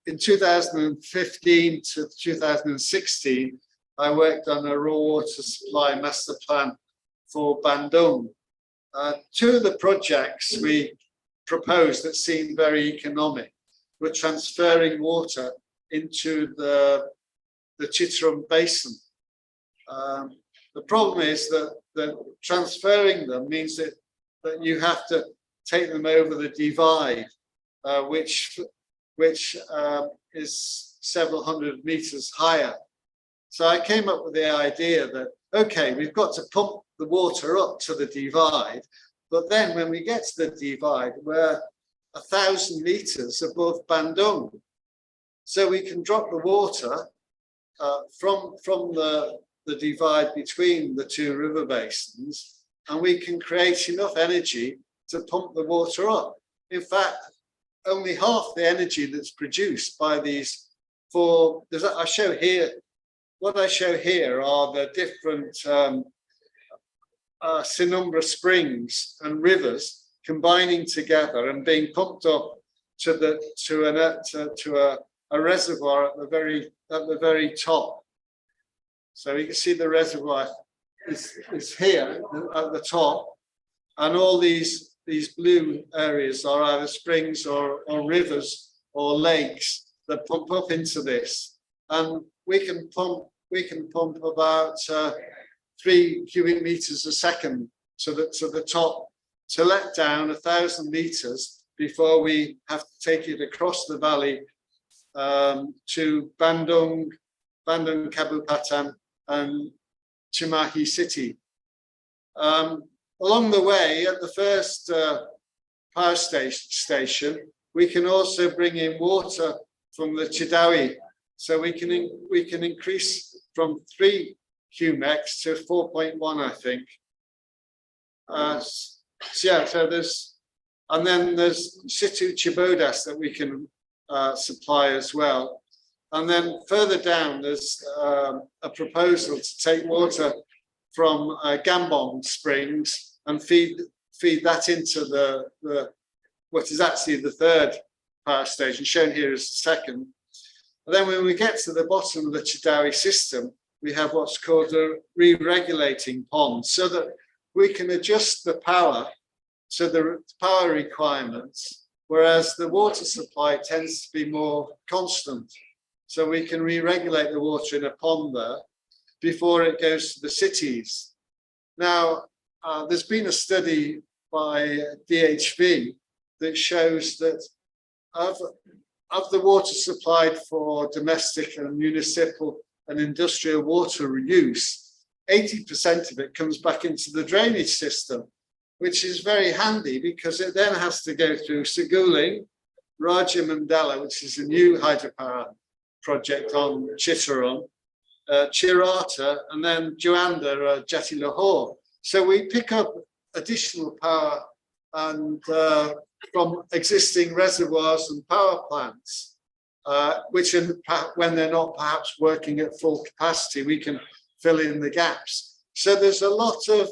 in 2015 to 2016, I worked on a raw water supply master plan for Bandung. Two of the projects we proposed that seemed very economic were transferring water into the Citarum Basin. The problem is that transferring them means that you have to take them over the divide, which is several hundred meters higher. So I came up with the idea that, okay, we've got to pump the water up to the divide, but then when we get to the divide, we're 1,000 meters above Bandung. So we can drop the water from the divide between the two river basins, and we can create enough energy to pump the water up. In fact, only half the energy that's produced by these four, I show here, what I show here are the different Sinumbra springs and rivers combining together and being pumped up to a reservoir at the very top. So you can see the reservoir is here at the top, and all these blue areas are either springs or rivers or lakes that pump up into this, and we can pump about 3 cubic meters a second to the top to let down 1,000 meters before we have to take it across the valley to Bandung Kabupaten and Cimahi city. Along the way, at the first power station, we can also bring in water from the Cidawi, so we can increase from 3 cumex to 4.1, I think. So yeah, so And then there's situ Chibodas that we can supply as well. And then further down, there's a proposal to take water from Gambong Springs and feed that into the what is actually the third power station, shown here as the second. And then when we get to the bottom of the Chidawi system, we have what's called a re-regulating pond, so that we can adjust the power to the power requirements, whereas the water supply tends to be more constant. So we can re-regulate the water in a pond there before it goes to the cities. Now, there's been a study by DHV that shows that of the water supplied for domestic and municipal and industrial water use, 80% of it comes back into the drainage system, which is very handy because it then has to go through Seguling, Raja Mandala, which is a new hydropower project on Chittaran, Chirata, and then Juanda, Jatiluhur. So we pick up additional power and from existing reservoirs and power plants, which when they're not perhaps working at full capacity, we can fill in the gaps. So there's a lot of,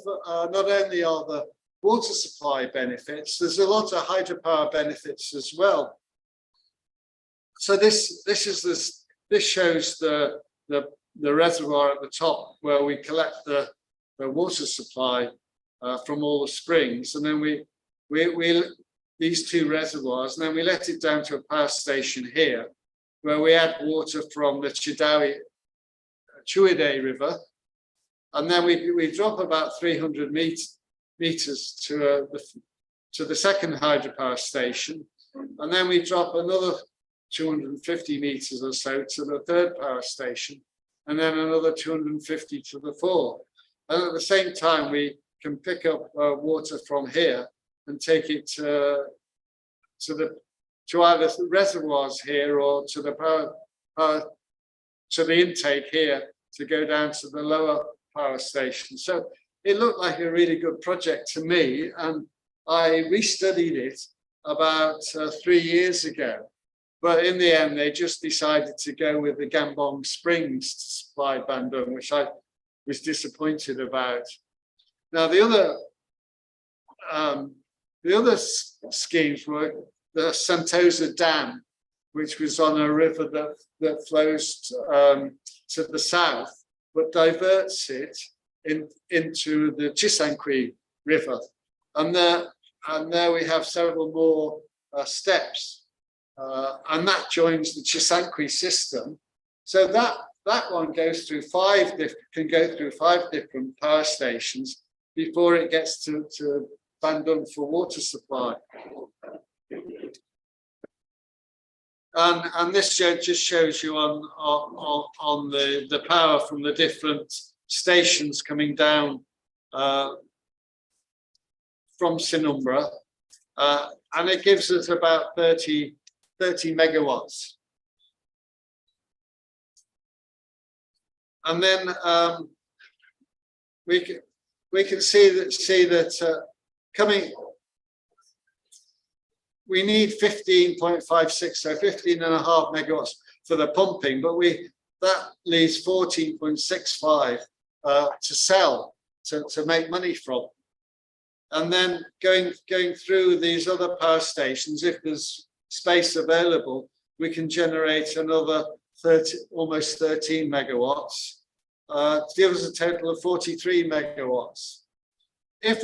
not only are the water supply benefits, there's a lot of hydropower benefits as well. So this shows the reservoir at the top where we collect the water supply from all the springs, and then we these two reservoirs, and then we let it down to a power station here where we add water from the Chuide River, and then we drop about 300 meters to the second hydropower station, and then we drop another 250 meters or so to the third power station, and then another 250 to the fourth. And at the same time, we can pick up water from here and take it to either the reservoirs here or to the to the intake here to go down to the lower power station. So it looked like a really good project to me, and I restudied it about 3 years ago. But in the end, they just decided to go with the Gambong Springs to supply Bandung, which I was disappointed about. Now, the other schemes were the Sentosa Dam, which was on a river that flows to the south, but diverts it into the Cisankui River. And there we have several more steps. And that joins the Cisankui system. So that one goes through can go through 5 different power stations before it gets to Bandung for water supply. And this just shows you on the power from the different stations coming down from Sinumbra, and it gives us about 30 megawatts. And then we can see that coming, we need 15.56, so 15.5 megawatts for the pumping, but that leaves 14.65 to sell, to make money from. And then going through these other power stations, if there's space available, we can generate another almost 13 megawatts, to give us a total of 43 megawatts. If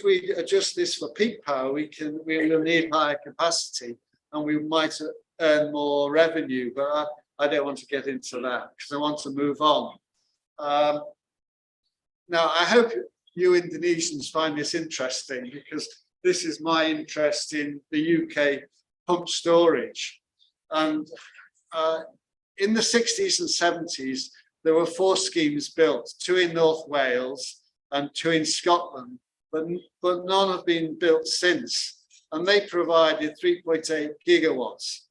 we adjust this for peak power, we will need higher capacity, and we might earn more revenue. But I don't want to get into that because I want to move on. Now, I hope you Indonesians find this interesting, because this is my interest in the UK pump storage. And in the 60s and 70s, there were 4 schemes built, 2 in North Wales and 2 in Scotland, but none have been built since. And they provided 3.8 gigawatts.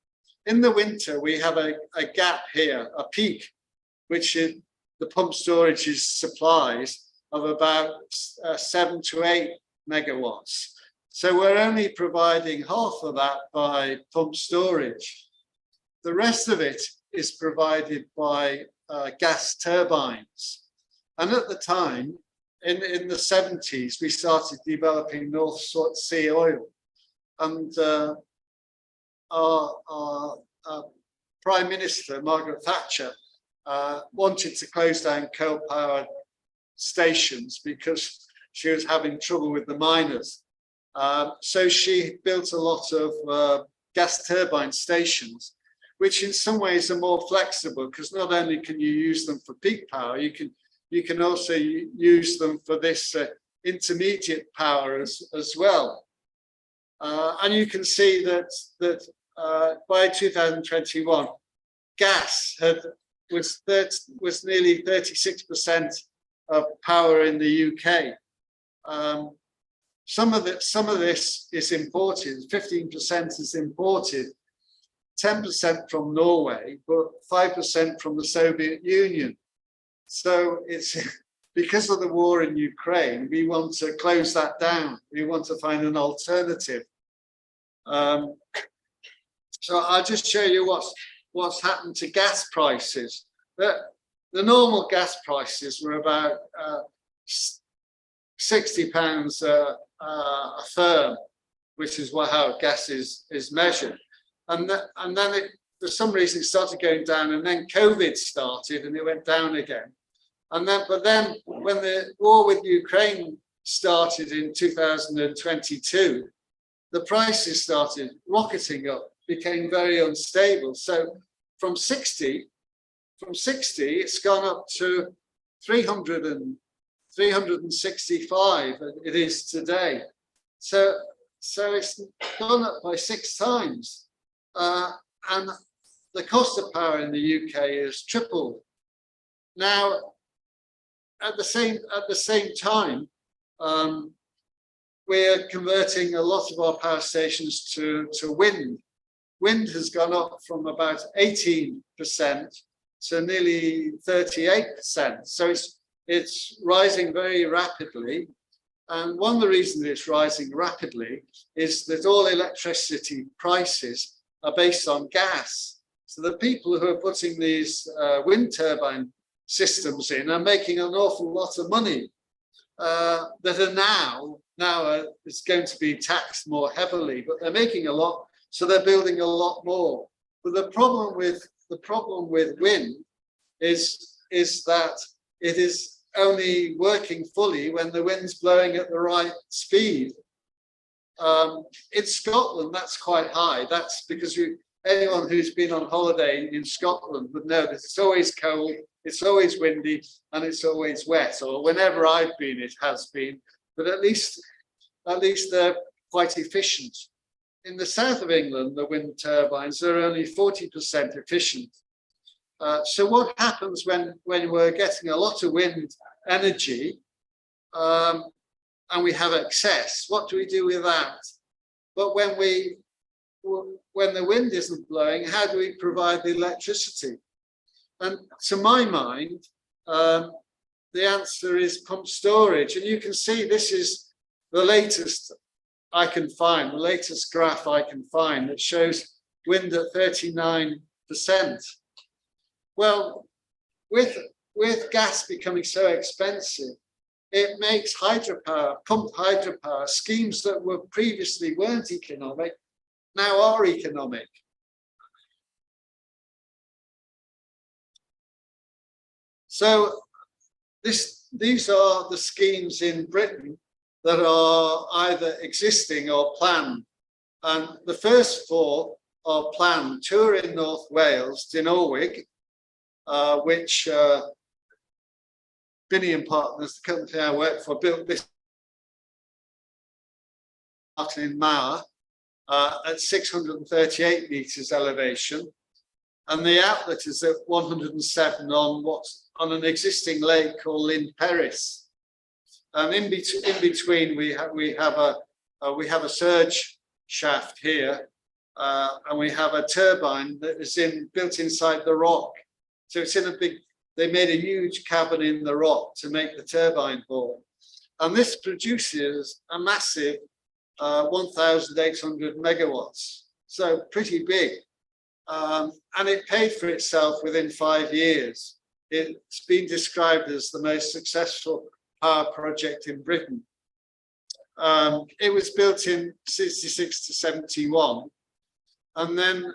In the winter, we have a gap here, a peak, which the pump storage supplies of about 7 to 8 megawatts. So we're only providing half of that by pump storage. The rest of it is provided by gas turbines. And at the time, in the 70s, we started developing North Sea oil. And our Prime Minister, Margaret Thatcher, wanted to close down coal-powered stations because she was having trouble with the miners. So she built a lot of gas turbine stations, which in some ways are more flexible, because not only can you use them for peak power, you can also use them for this intermediate power as well. And you can see that by 2021, gas was nearly 36% of power in the UK. Some of this is imported. 15% is imported. 10% from Norway, but 5% from the Soviet Union. So it's because of the war in Ukraine, we want to close that down. We want to find an alternative. So I'll just show you what's happened to gas prices. The normal gas prices were about £60 a therm, which is how gas is measured. And then for some reason, it started going down, and then COVID started, and it went down again. But then when the war with Ukraine started in 2022, the prices started rocketing up, became very unstable. So from 60, it's gone up to 365. It is today. So it's gone up by 6 times. And the cost of power in the UK is tripled. Now, at the same time, we're converting a lot of our power stations to wind. Wind has gone up from about 18% to nearly 38%. So it's rising very rapidly. And one of the reasons it's rising rapidly is that all electricity prices are based on gas. So the people who are putting these wind turbine systems in are making an awful lot of money that are now it's going to be taxed more heavily, but they're making a lot, so they're building a lot more. But the problem with wind is that it is only working fully when the wind's blowing at the right speed. In Scotland, that's quite high. That's because anyone who's been on holiday in Scotland would know that it's always cold, it's always windy, and it's always wet. Or whenever I've been, it has been. But at least they're quite efficient. In the south of England, the wind turbines are only 40% efficient. So what happens when we're getting a lot of wind energy and we have excess? What do we do with that? But when the wind isn't blowing, how do we provide the electricity? And to my mind, the answer is pump storage. And you can see this is the latest I can find, the latest graph I can find that shows wind at 39%. Well, with gas becoming so expensive, it makes hydropower, pumped hydropower, schemes that were previously weren't economic, now are economic. So these are the schemes in Britain that are either existing or planned. And the first 4 are planned. 2 are in North Wales, Dinorwig, which Binney and Partners, the company I work for, built this in Meigh at 638 meters elevation, and the outlet is at 107 on an existing lake called Lyn Peris. And in between we have a surge shaft here, and we have a turbine that is built inside the rock. So it's in a big. They made a huge cavern in the rock to make the turbine ball, and this produces a massive 1,800 megawatts. So pretty big. And it paid for itself within 5 years. It's been described as the most successful power project in Britain. It was built in 66 to 71. And then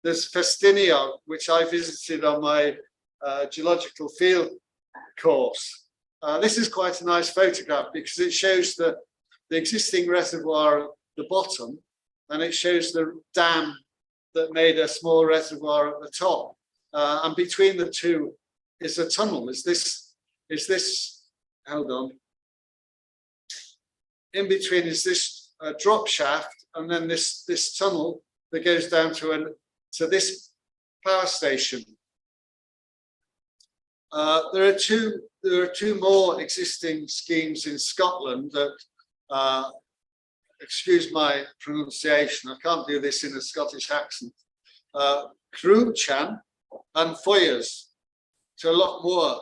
there's Festinio, which I visited on my geological field course. This is quite a nice photograph because it shows the existing reservoir at the bottom, and it shows the dam that made a small reservoir at the top. And between the two is a tunnel. Is this, hold on. In between is this drop shaft, and then this tunnel that goes down to this power station. There are two more existing schemes in Scotland that, excuse my pronunciation, I can't do this in a Scottish accent, Cruachan and Foyers, to a lot more.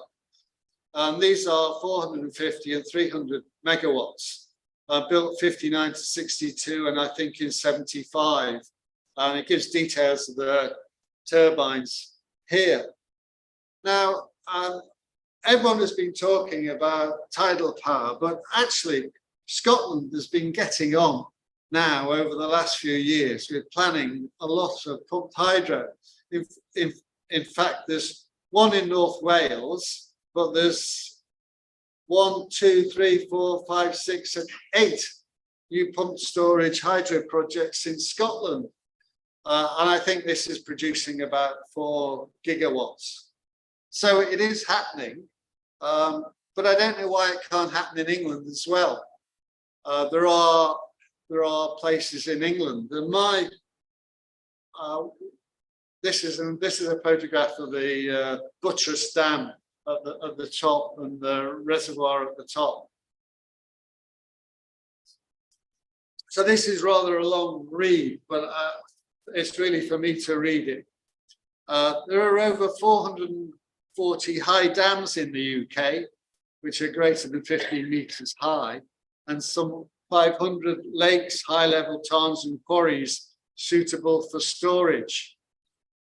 And these are 450 and 300 megawatts, built 59 to 62, and I think in 75. And it gives details of the turbines here. Now, everyone has been talking about tidal power, but actually Scotland has been getting on now over the last few years with planning a lot of pumped hydro. In fact, there's one in North Wales, but there's 1, 2, 3, 4, 5, 6, and 8 new pumped storage hydro projects in Scotland. And I think this is producing about 4 gigawatts. So it is happening, but I don't know why it can't happen in England as well. There are places in England, and this is a photograph of the Buttress Dam at the top and the reservoir at the top. So this is rather a long read, but it's really for me to read it. There are over 440 high dams in the UK, which are greater than 15 meters high, and some 500 lakes, high-level tarns and quarries suitable for storage.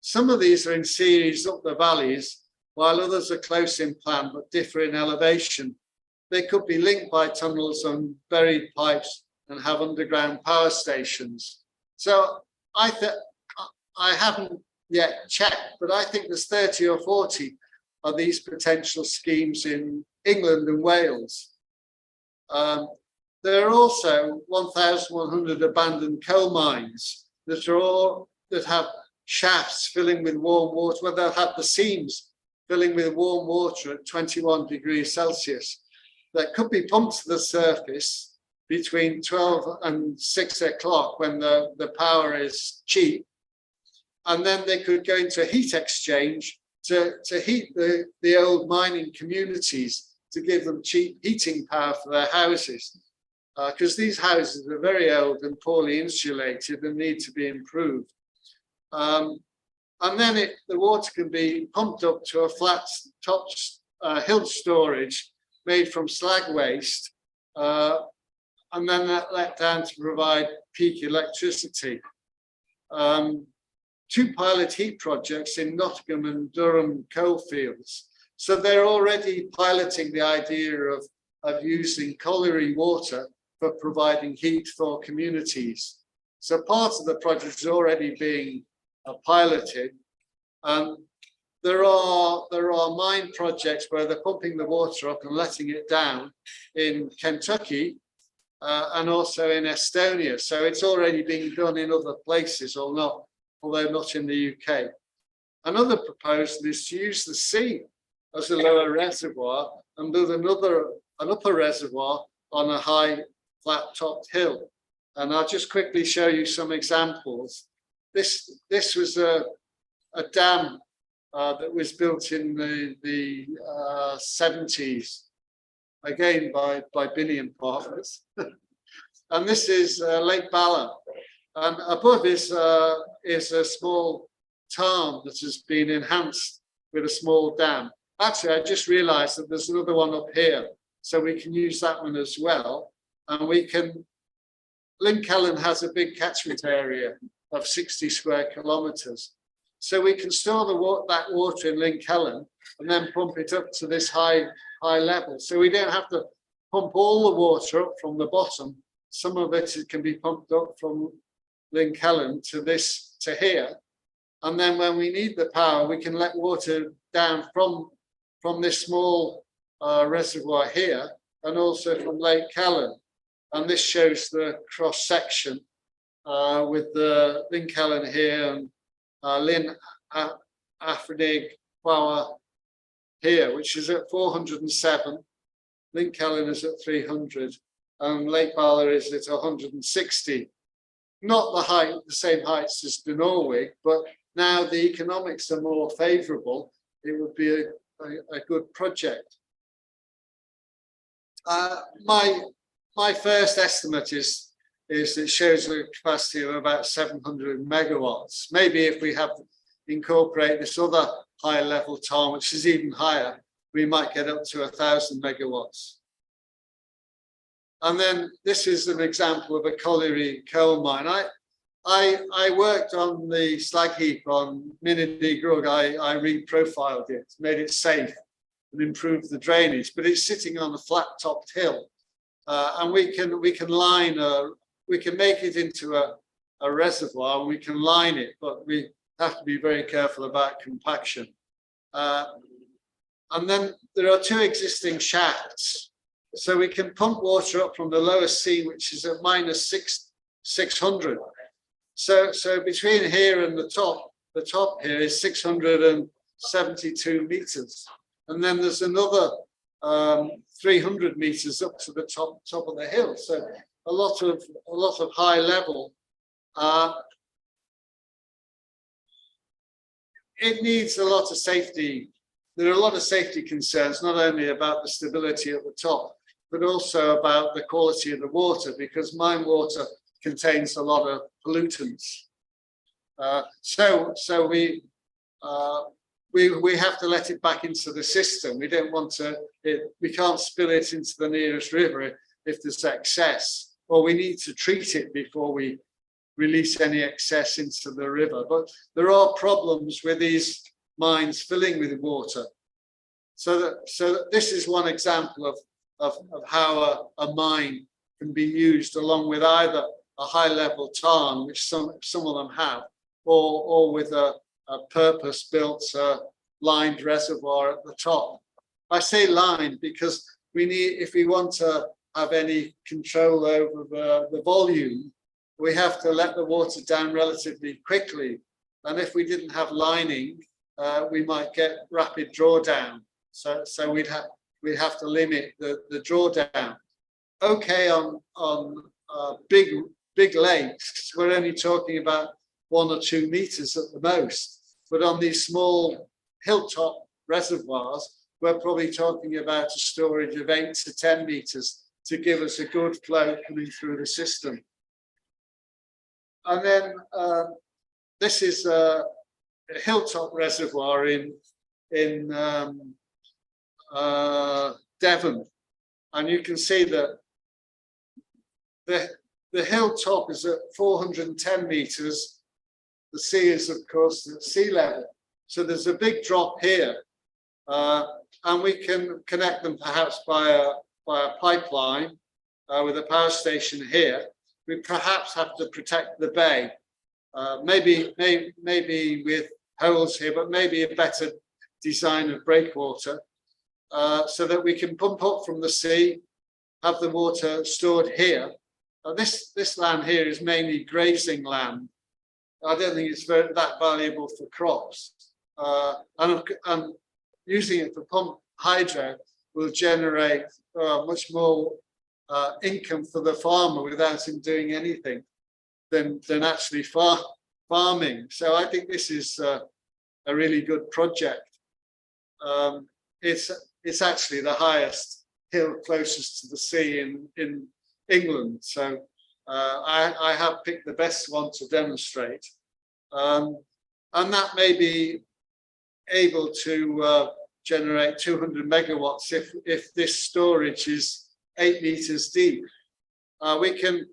Some of these are in series up the valleys, while others are close in plan but differ in elevation. They could be linked by tunnels and buried pipes and have underground power stations. So I haven't yet checked, but I think there's 30 or 40 of these potential schemes in England and Wales. There are also 1,100 abandoned coal mines that have shafts filling with warm water, where they'll have the seams filling with warm water at 21 degrees Celsius that could be pumped to the surface between 12 and 6 o'clock when the power is cheap. And then they could go into a heat exchange to heat the old mining communities, to give them cheap heating power for their houses. Because these houses are very old and poorly insulated and need to be improved. And then the water can be pumped up to a flat top hill storage made from slag waste, and then let down to provide peak electricity. 2 pilot heat projects in Nottingham and Durham coalfields. So they're already piloting the idea of using colliery water for providing heat for communities. So part of the project is already being piloted. There are mine projects where they're pumping the water up and letting it down in Kentucky and also in Estonia. So it's already being done in other places, although not in the UK. Another proposal is to use the sea as a lower reservoir and build an upper reservoir on a high flat-topped hill. And I'll just quickly show you some examples. This was a dam that was built in the 70s, again by Binny & Partners. And this is Lake Bala. And above is a small tarn that has been enhanced with a small dam. Actually, I just realized that there's another one up here, so we can use that one as well. And we can Lynn has a big catchment area of 60 square kilometres. So we can store that water in Lynn and then pump it up to this high level. So we don't have to pump all the water up from the bottom. Some of it can be pumped up from Lynn to here. And then when we need the power, we can let water down from this small reservoir here and also from Lake Callan. And this shows the cross section with the Lynn here and Lynn Afranig Power here, which is at 407. Lynn is at 300, and Lake Bala is at 160. Not the same heights as the Norway, but now the economics are more favourable. It would be a good project. My first estimate is it shows a capacity of about 700 megawatts. Maybe if we have incorporate this other high level tarn, which is even higher, we might get up to 1,000 megawatts. And then this is an example of a colliery coal mine. I worked on the slag heap on Minidi Grug. I reprofiled it, made it safe and improved the drainage, but it's sitting on a flat topped hill. And we can make it into a reservoir and we can line it, but we have to be very careful about compaction. And then there are two existing shafts. So we can pump water up from the lowest sea, which is at minus 600. So between here and the top here is 672 meters. And then there's another 300 meters up to the top of the hill. So a lot of high level. It needs a lot of safety. There are a lot of safety concerns, not only about the stability at the top, but also about the quality of the water, because mine water contains a lot of pollutants. So we have to let it back into the system. We don't want we can't spill it into the nearest river if there's excess, or we need to treat it before we release any excess into the river. But there are problems with these mines filling with water. So that this is one example of how a mine can be used along with either a high level tarn, which some of them have, or with a purpose-built lined reservoir at the top. I say lined because if we want to have any control over the volume, we have to let the water down relatively quickly. And if we didn't have lining, we might get rapid drawdown. So we'd have to limit the drawdown. Okay, on big lakes, we're only talking about 1 or 2 meters at the most. But on these small hilltop reservoirs, we're probably talking about a storage of 8 to 10 meters to give us a good flow coming through the system. And then this is a hilltop reservoir in Devon, and you can see that the hilltop is at 410 meters. The sea is, of course, at sea level. So there's a big drop here, and we can connect them perhaps by a pipeline with a power station here. We perhaps have to protect the bay, maybe with holes here, but maybe a better design of breakwater, so that we can pump up from the sea, have the water stored here. This land here is mainly grazing land. I don't think it's that valuable for crops. And using it for pump hydro will generate much more income for the farmer without him doing anything than actually farming. So I think this is a really good project. It's actually the highest hill closest to the sea in England. So I have picked the best one to demonstrate. And that may be able to generate 200 megawatts if this storage is 8 meters deep. We can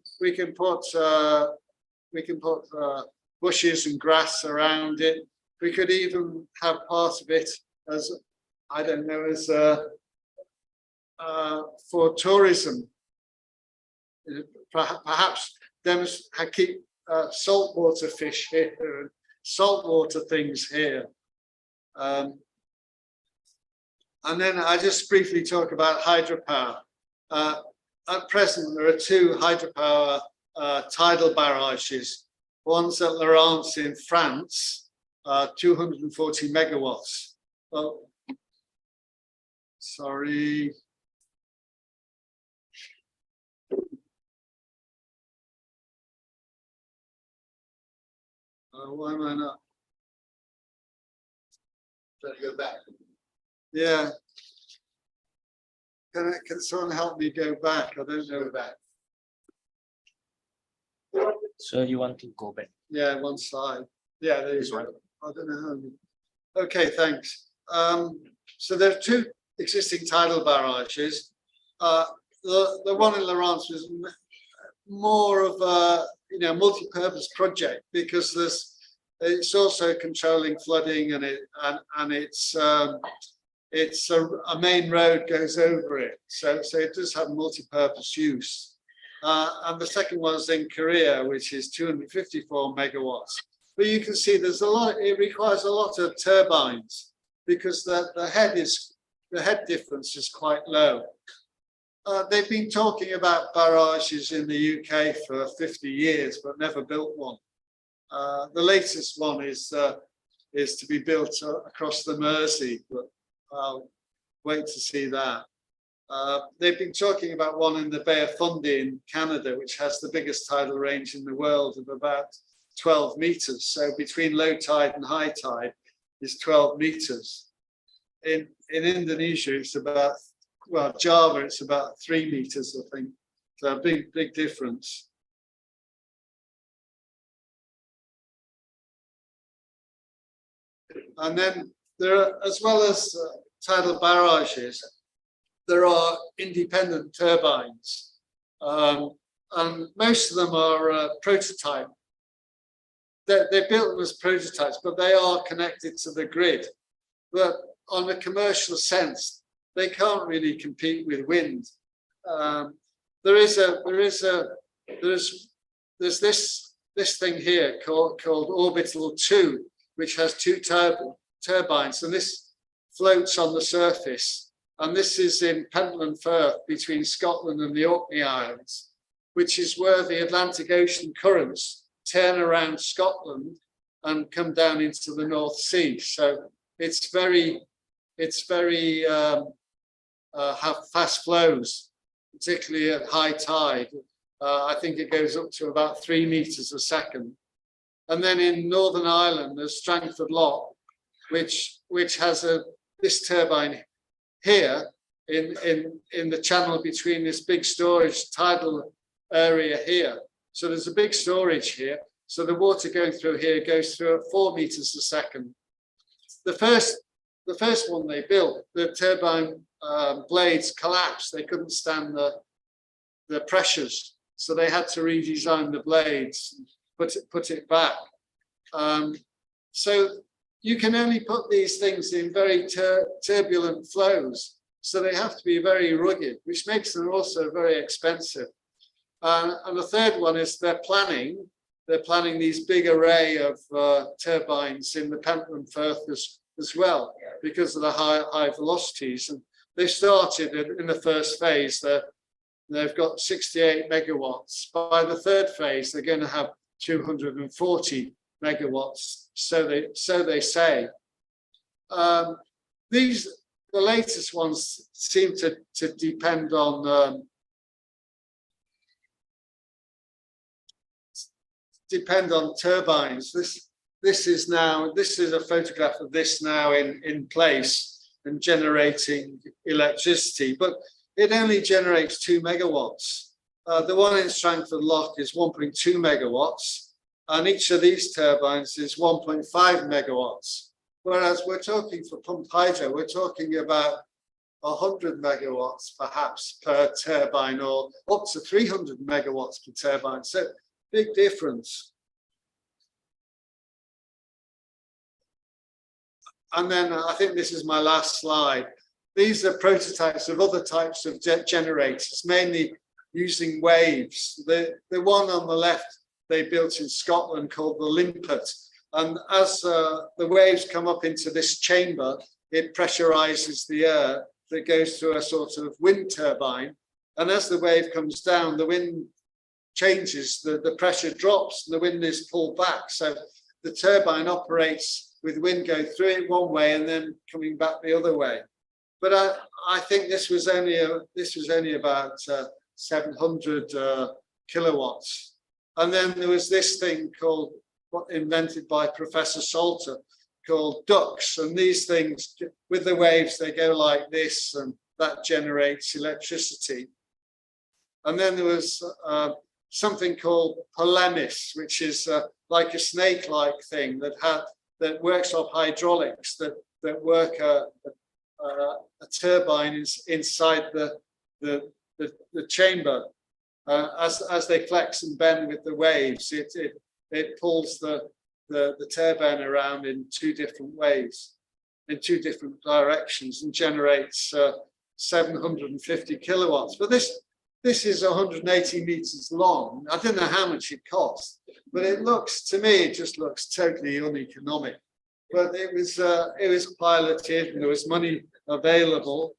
bushes and grass around it. We could even have part of it as, I don't know, as for tourism. Perhaps keep saltwater fish here and saltwater things here. And then I just briefly talk about hydropower. At present, there are two hydropower tidal barrages. One's at Lorance in France, 240 megawatts. Oh, sorry. Why am I not? Trying to go back. Yeah. Can someone help me go back? I don't know. Go back. So you want to go back? Yeah, one slide. Yeah, there This you one. go. I don't know how. Okay, thanks. So there are two existing tidal barrages. The one in Lorance was more of a multi-purpose project because it's also controlling flooding and it's a main road goes over it, so it does have multi-purpose use. And the second one is in Korea, which is 254 megawatts. But you can see there's a lot. It requires a lot of turbines because the head difference is quite low. They've been talking about barrages in the UK for 50 years, but never built one. The latest one is to be built across the Mersey, but I'll wait to see that. They've been talking about one in the Bay of Fundy in Canada, which has the biggest tidal range in the world of about 12 meters. So between low tide and high tide is 12 meters. In Indonesia, it's about, well, Java, it's about 3 meters, I think. So a big difference. And then there are, as well as tidal barrages, there are independent turbines. And most of them are prototype. They're built as prototypes, but they are connected to the grid. But on a commercial sense, they can't really compete with wind. There's this thing here called Orbital 2, which has two turbines, and this floats on the surface. And this is in Pentland Firth between Scotland and the Orkney Islands, which is where the Atlantic Ocean currents turn around Scotland and come down into the North Sea. So it's very have fast flows, particularly at high tide. I think it goes up to about 3 meters a second. And then in Northern Ireland, there's Strangford Lough, which has this turbine here in the channel between this big storage tidal area here. So there's a big storage here. So the water going through here goes through at 4 meters a second. The first one they built, the turbine blades collapsed. They couldn't stand the pressures. So they had to redesign the blades, put it back. So you can only put these things in very turbulent flows. So they have to be very rugged, which makes them also very expensive. And the third one is they're planning these big array of turbines in the Pentland Firth as well, because of the high velocities. And they started in the first phase. They've got 68 megawatts. By the third phase, they're going to have 240 megawatts. So they say. The latest ones seem to depend on turbines. This is a photograph of this now in place and generating electricity, but it only generates 2 megawatts. The one in Strangford Lough is 1.2 megawatts, and each of these turbines is 1.5 megawatts. Whereas we're talking for pumped hydro, we're talking about 100 megawatts perhaps per turbine, or up to 300 megawatts per turbine. So big difference. And then I think this is my last slide. These are prototypes of other types of generators, mainly using waves. The one on the left they built in Scotland called the Limpet. And as the waves come up into this chamber, it pressurizes the air that goes through a sort of wind turbine. And as the wave comes down, the wind changes, the pressure drops, and the wind is pulled back. So the turbine operates with wind going through it one way and then coming back the other way. But I think this was only about 700 kilowatts. And then there was this thing called, invented by Professor Salter, called ducts. And these things, with the waves, they go like this, and that generates electricity. And then there was something called polemis, which is like a snake-like thing that works off hydraulics, that work a turbine inside the chamber. As they flex and bend with the waves, it pulls the turbine around in two different ways, in two different directions, and generates 750 kilowatts. But this is 180 meters long. I don't know how much it cost, but it looks, to me, it just looks totally uneconomic. But it was piloted, and there was money available.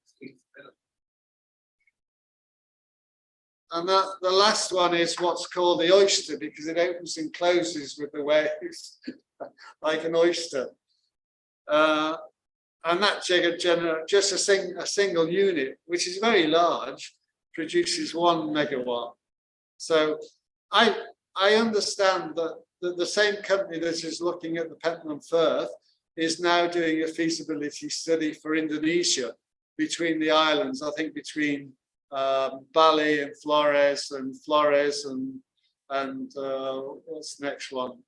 And the last one is what's called the oyster, because it opens and closes with the waves like an oyster. And that just a single unit, which is very large, produces 1 megawatt. So I understand that the same company that is looking at the Pentland Firth is now doing a feasibility study for Indonesia between the islands, I think between Bali and Flores and what's the next one?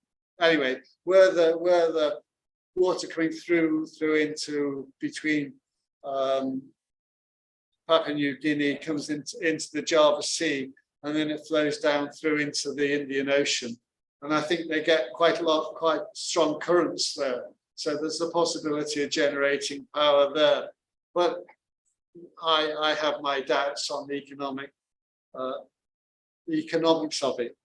Anyway, where the water coming through into between Papua New Guinea comes into the Java Sea, and then it flows down through into the Indian Ocean. And I think they get quite strong currents there. So there's the possibility of generating power there. But I have my doubts on the economics of it.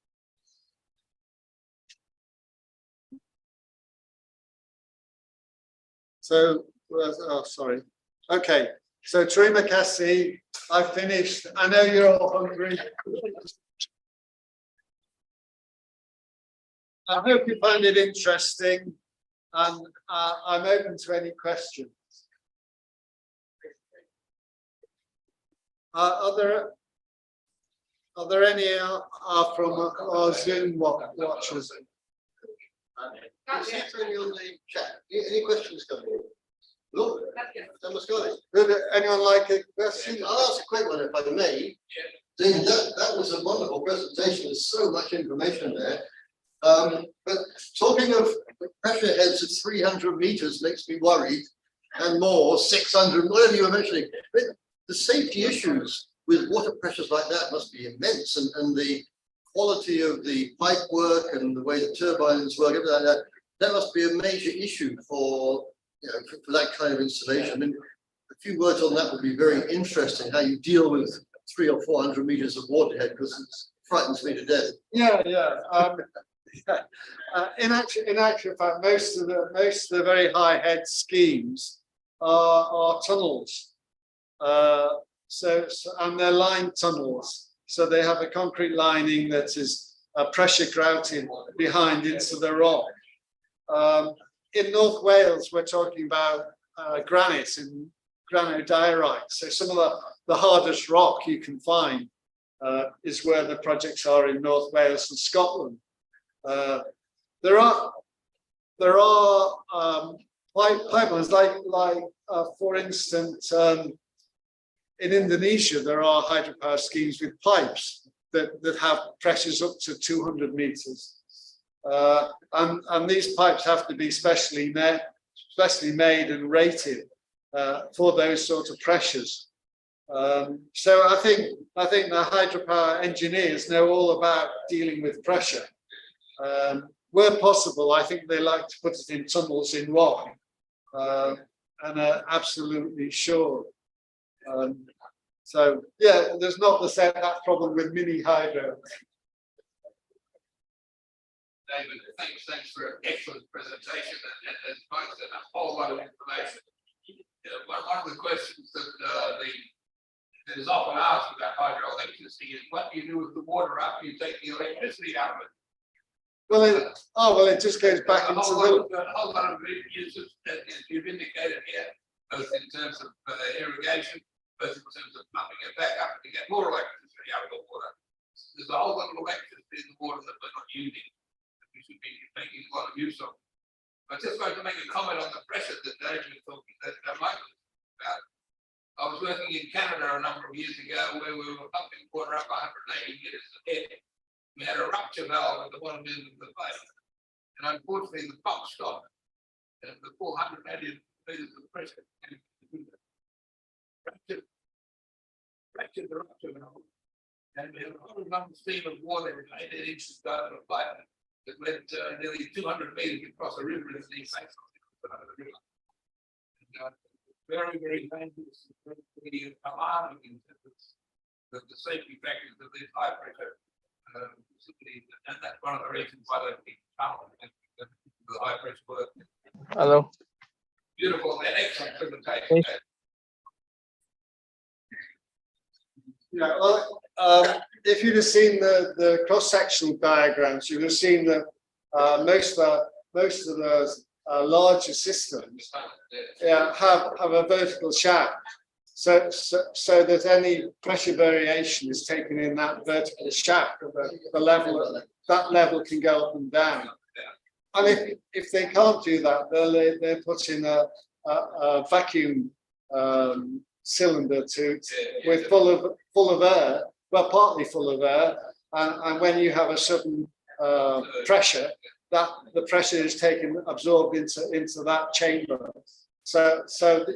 So, oh, sorry. Okay, so terima kasih. I finished. I know you're all hungry. I hope you find it interesting, and I'm open to any questions. Are there any from our Zoom watchers? Any questions coming in? Look, Anyone like a question? I'll ask a quick one if I may. That was a wonderful presentation. There's so much information there. But talking of pressure heads at 300 meters makes me worried, and more, 600, whatever you were mentioning. But the safety issues with water pressures like that must be immense, and the quality of the pipe work and the way the turbines work, everything like that, that must be a major issue for, for that kind of installation. I mean, a few words on that would be very interesting, how you deal with 300 or 400 meters of waterhead, because it frightens me to death. Yeah. In actual fact, most of the very high head schemes are tunnels. And they're lined tunnels. So they have a concrete lining that is pressure grouted behind into the rock. In North Wales, we're talking about granite and granodiorite. So some of the hardest rock you can find is where the projects are in North Wales and Scotland. There are pipelines like for instance, in Indonesia, there are hydropower schemes with pipes that have pressures up to 200 meters. And these pipes have to be specially made and rated. for those sort of pressures. So I think the hydropower engineers know all about dealing with pressure. Where possible, I think they like to put it in tunnels in rock, and are absolutely sure. So yeah, there's not that problem with mini hydro. David, thanks for an excellent presentation and most and a whole lot of information. One of the questions that is often asked about hydroelectricity is what do you do with the water after you take the electricity out of it? Well, it just goes back into a whole lot of uses, as you've indicated here, both in terms of irrigation, both in terms of pumping it back up to get more electricity out of the water. There's a whole lot of electricity in the water that we're not using. We should be making a lot of use of. I just wanted to make a comment on the pressure that David was talking about. I was working in Canada a number of years ago where we were pumping water up 180 meters a head. We had a rupture valve at the bottom end of the pipe, and unfortunately the pump stopped. And the 480 meters of pressure fractured the rupture valve, and we had a lot of stream of water 8 inches down the pipe. It went nearly 200 meters across the river in the east side of the river. And, very, very dangerous, very alarming in terms of the safety factors of these high pressure facilities. And that's one of the reasons why they keep the high pressure work. Hello. Beautiful and excellent presentation. Yeah, well, if you'd have seen the cross-sectional diagrams, you'd have seen that most of the larger systems have a vertical shaft, so that any pressure variation is taken in that vertical shaft. The level can go up and down. And if they can't do that, they're put in a vacuum cylinder with full of air, well, partly full of air, and when you have a sudden pressure, that the pressure is absorbed into that chamber. So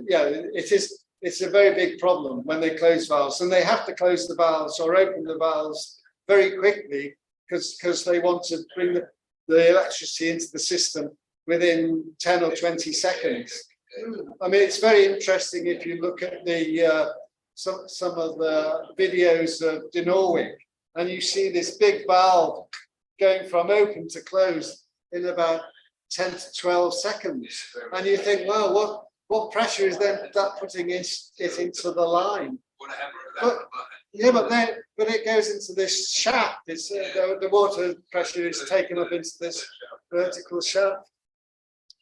yeah, it's a very big problem when they close valves, and they have to close the valves or open the valves very quickly because they want to bring the electricity into the system within 10 or 20 seconds. I mean, it's very interesting if you look at some of the videos of De Norwich, and you see this big valve going from open to close in about 10 to 12 seconds. And you think, well, what pressure is then that putting it into the line? But it goes into this shaft. It's the water pressure is taken up into this vertical shaft.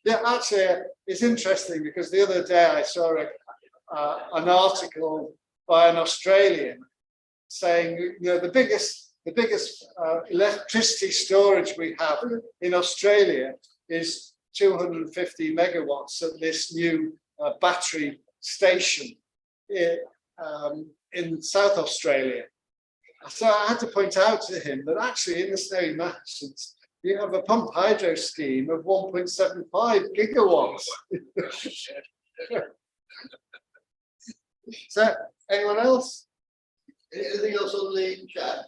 Yeah, actually, it's interesting because the other day I saw an article by an Australian saying, the biggest electricity storage we have in Australia is 250 megawatts at this new battery station in South Australia. So I had to point out to him that actually in the Snowy Mountains, you have a pump hydro scheme of 1.75 gigawatts. So, anyone else? Anything else on the chat?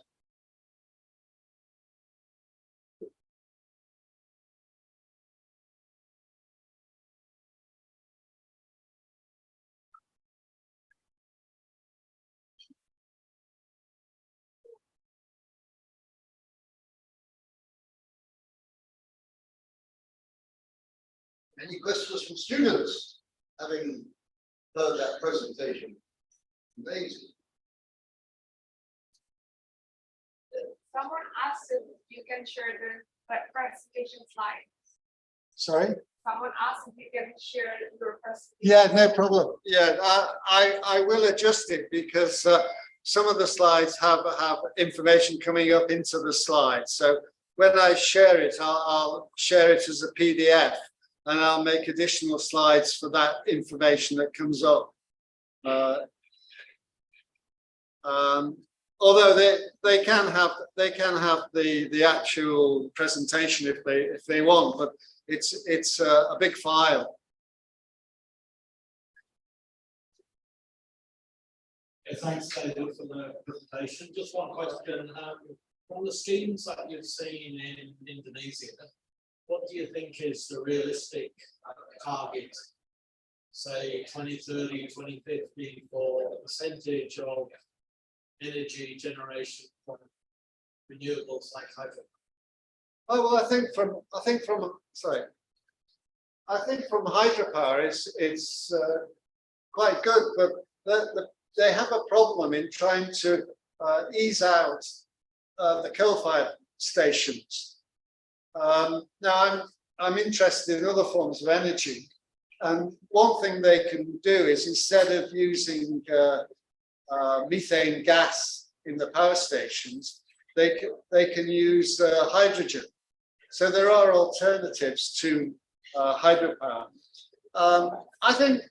Any questions from students having heard that presentation? Amazing. Someone asked if you can share the presentation slides. Sorry? Someone asked if you can share your presentation. Yeah, no problem. Yeah, I will adjust it because some of the slides have information coming up into the slides. So when I share it, I'll share it as a PDF, and I'll make additional slides for that information that comes up. Although they can have the actual presentation if they want, but it's a big file. Thanks, David, for the presentation. Just one question. From the schemes that you've seen in Indonesia, what do you think is the realistic target, say 2030, 2050, for the percentage of energy generation from renewables like hydro? Oh, well, I think from hydropower it's quite good, but they have a problem in trying to ease out the coal-fired stations. Now I'm interested in other forms of energy, and one thing they can do is, instead of using methane gas in the power stations, they can use hydrogen. So there are alternatives to hydropower. I think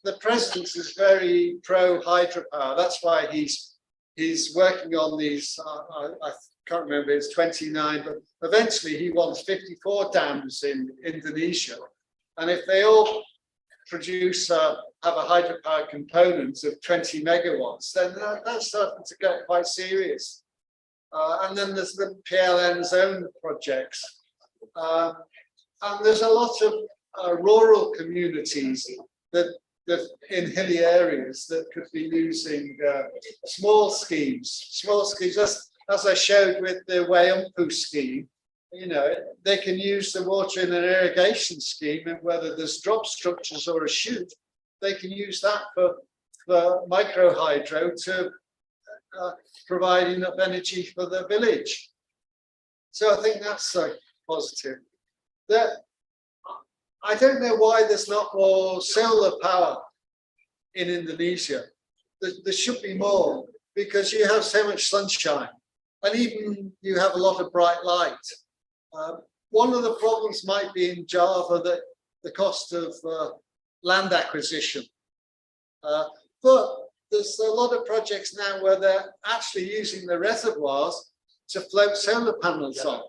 the president is very pro hydropower. That's why he's working on these. I can't remember, it's 29, but eventually he wants 54 dams in Indonesia, and if they all produce have a hydropower component of 20 megawatts, then that's starting to get quite serious. And then there's the PLN's own projects, and there's a lot of rural communities that in hilly areas that could be using small schemes. As I showed with the Wayumpu scheme, you know, they can use the water in an irrigation scheme, and whether there's drop structures or a chute, they can use that for micro hydro to provide enough energy for the village. So I think that's positive. I don't know why there's not more solar power in Indonesia. There should be more, because you have so much sunshine, and even you have a lot of bright light. One of the problems might be in Java that the cost of land acquisition, but there's a lot of projects now where they're actually using the reservoirs to float solar panels on.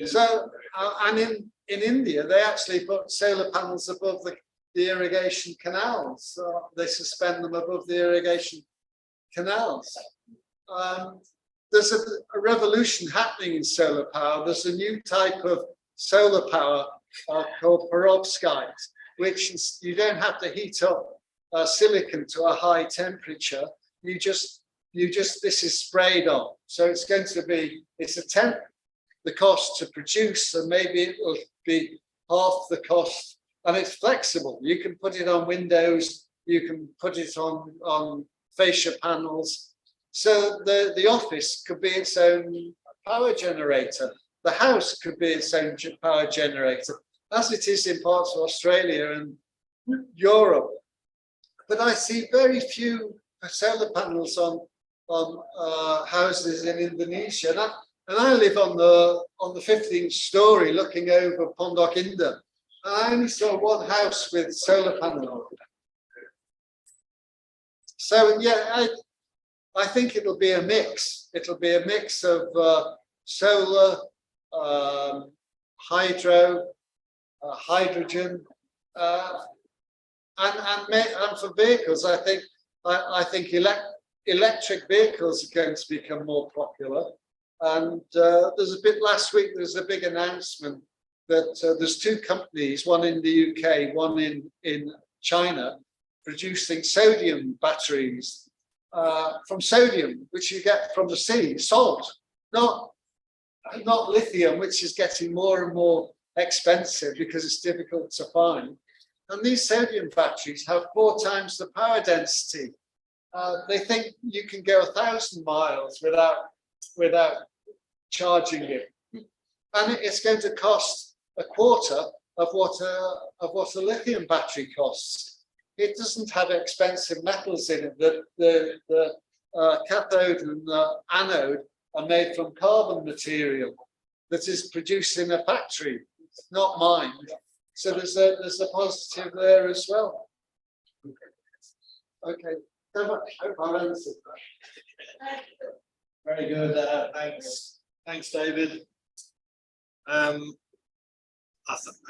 So, and in India, they actually put solar panels above the irrigation canals. They suspend them above the irrigation canals. There's a revolution happening in solar power. There's a new type of solar power called perovskite, which is, you don't have to heat up silicon to a high temperature. This is sprayed on. So it's going to be, it's a tenth the cost to produce, and maybe it will be half the cost, and it's flexible. You can put it on windows, you can put it on fascia panels. So the office could be its own power generator. The house could be its own power generator, as it is in parts of Australia and Europe. But I see very few solar panels on houses in Indonesia. And I live on the 15th story looking over Pondok Indah. And I only saw one house with solar panel. So yeah, I think it'll be a mix. It'll be a mix of solar, hydro, hydrogen, and for vehicles, I think electric vehicles are going to become more popular. And last week there's a big announcement that there's two companies, one in the UK, one in China, producing sodium batteries from sodium, which you get from the sea, salt, not lithium, which is getting more and more expensive because it's difficult to find. And these sodium batteries have 4 times the power density. They think you can go 1,000 miles without charging it, and it's going to cost a quarter of what a lithium battery costs. It doesn't have expensive metals in it. The cathode and the anode are made from carbon material that is produced in a factory. It's not mined. So there's a positive there as well. Okay. I hope I've answered that. Very good. Thanks, David. I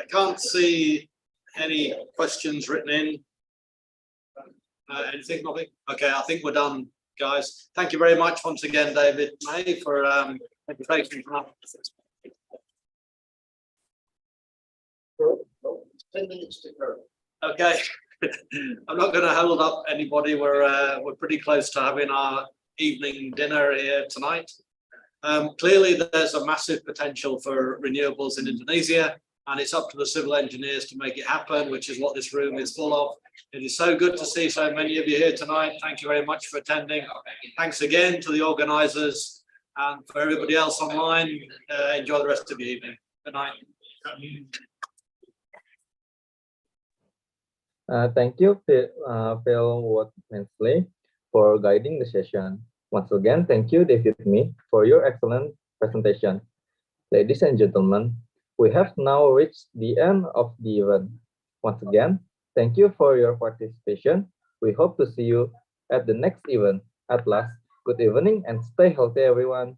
can't see any questions written in. Anything, Robbie? Okay, I think we're done, guys. Thank you very much once again, David Meigh, for taking from us. 10 minutes to go. Okay, I'm not going to hold up anybody. We're pretty close to having our evening dinner here tonight. Clearly, there's a massive potential for renewables in Indonesia, and it's up to the civil engineers to make it happen, which is what this room is full of. It is so good to see so many of you here tonight. Thank you very much for attending. Thanks again to the organisers, and for everybody else online. Enjoy the rest of your evening. Good night. Thank you, Phil Wensley, for guiding the session. Once again, thank you, David Meigh, for your excellent presentation. Ladies and gentlemen, we have now reached the end of the event. Once again, thank you for your participation. We hope to see you at the next event. At last, good evening and stay healthy, everyone.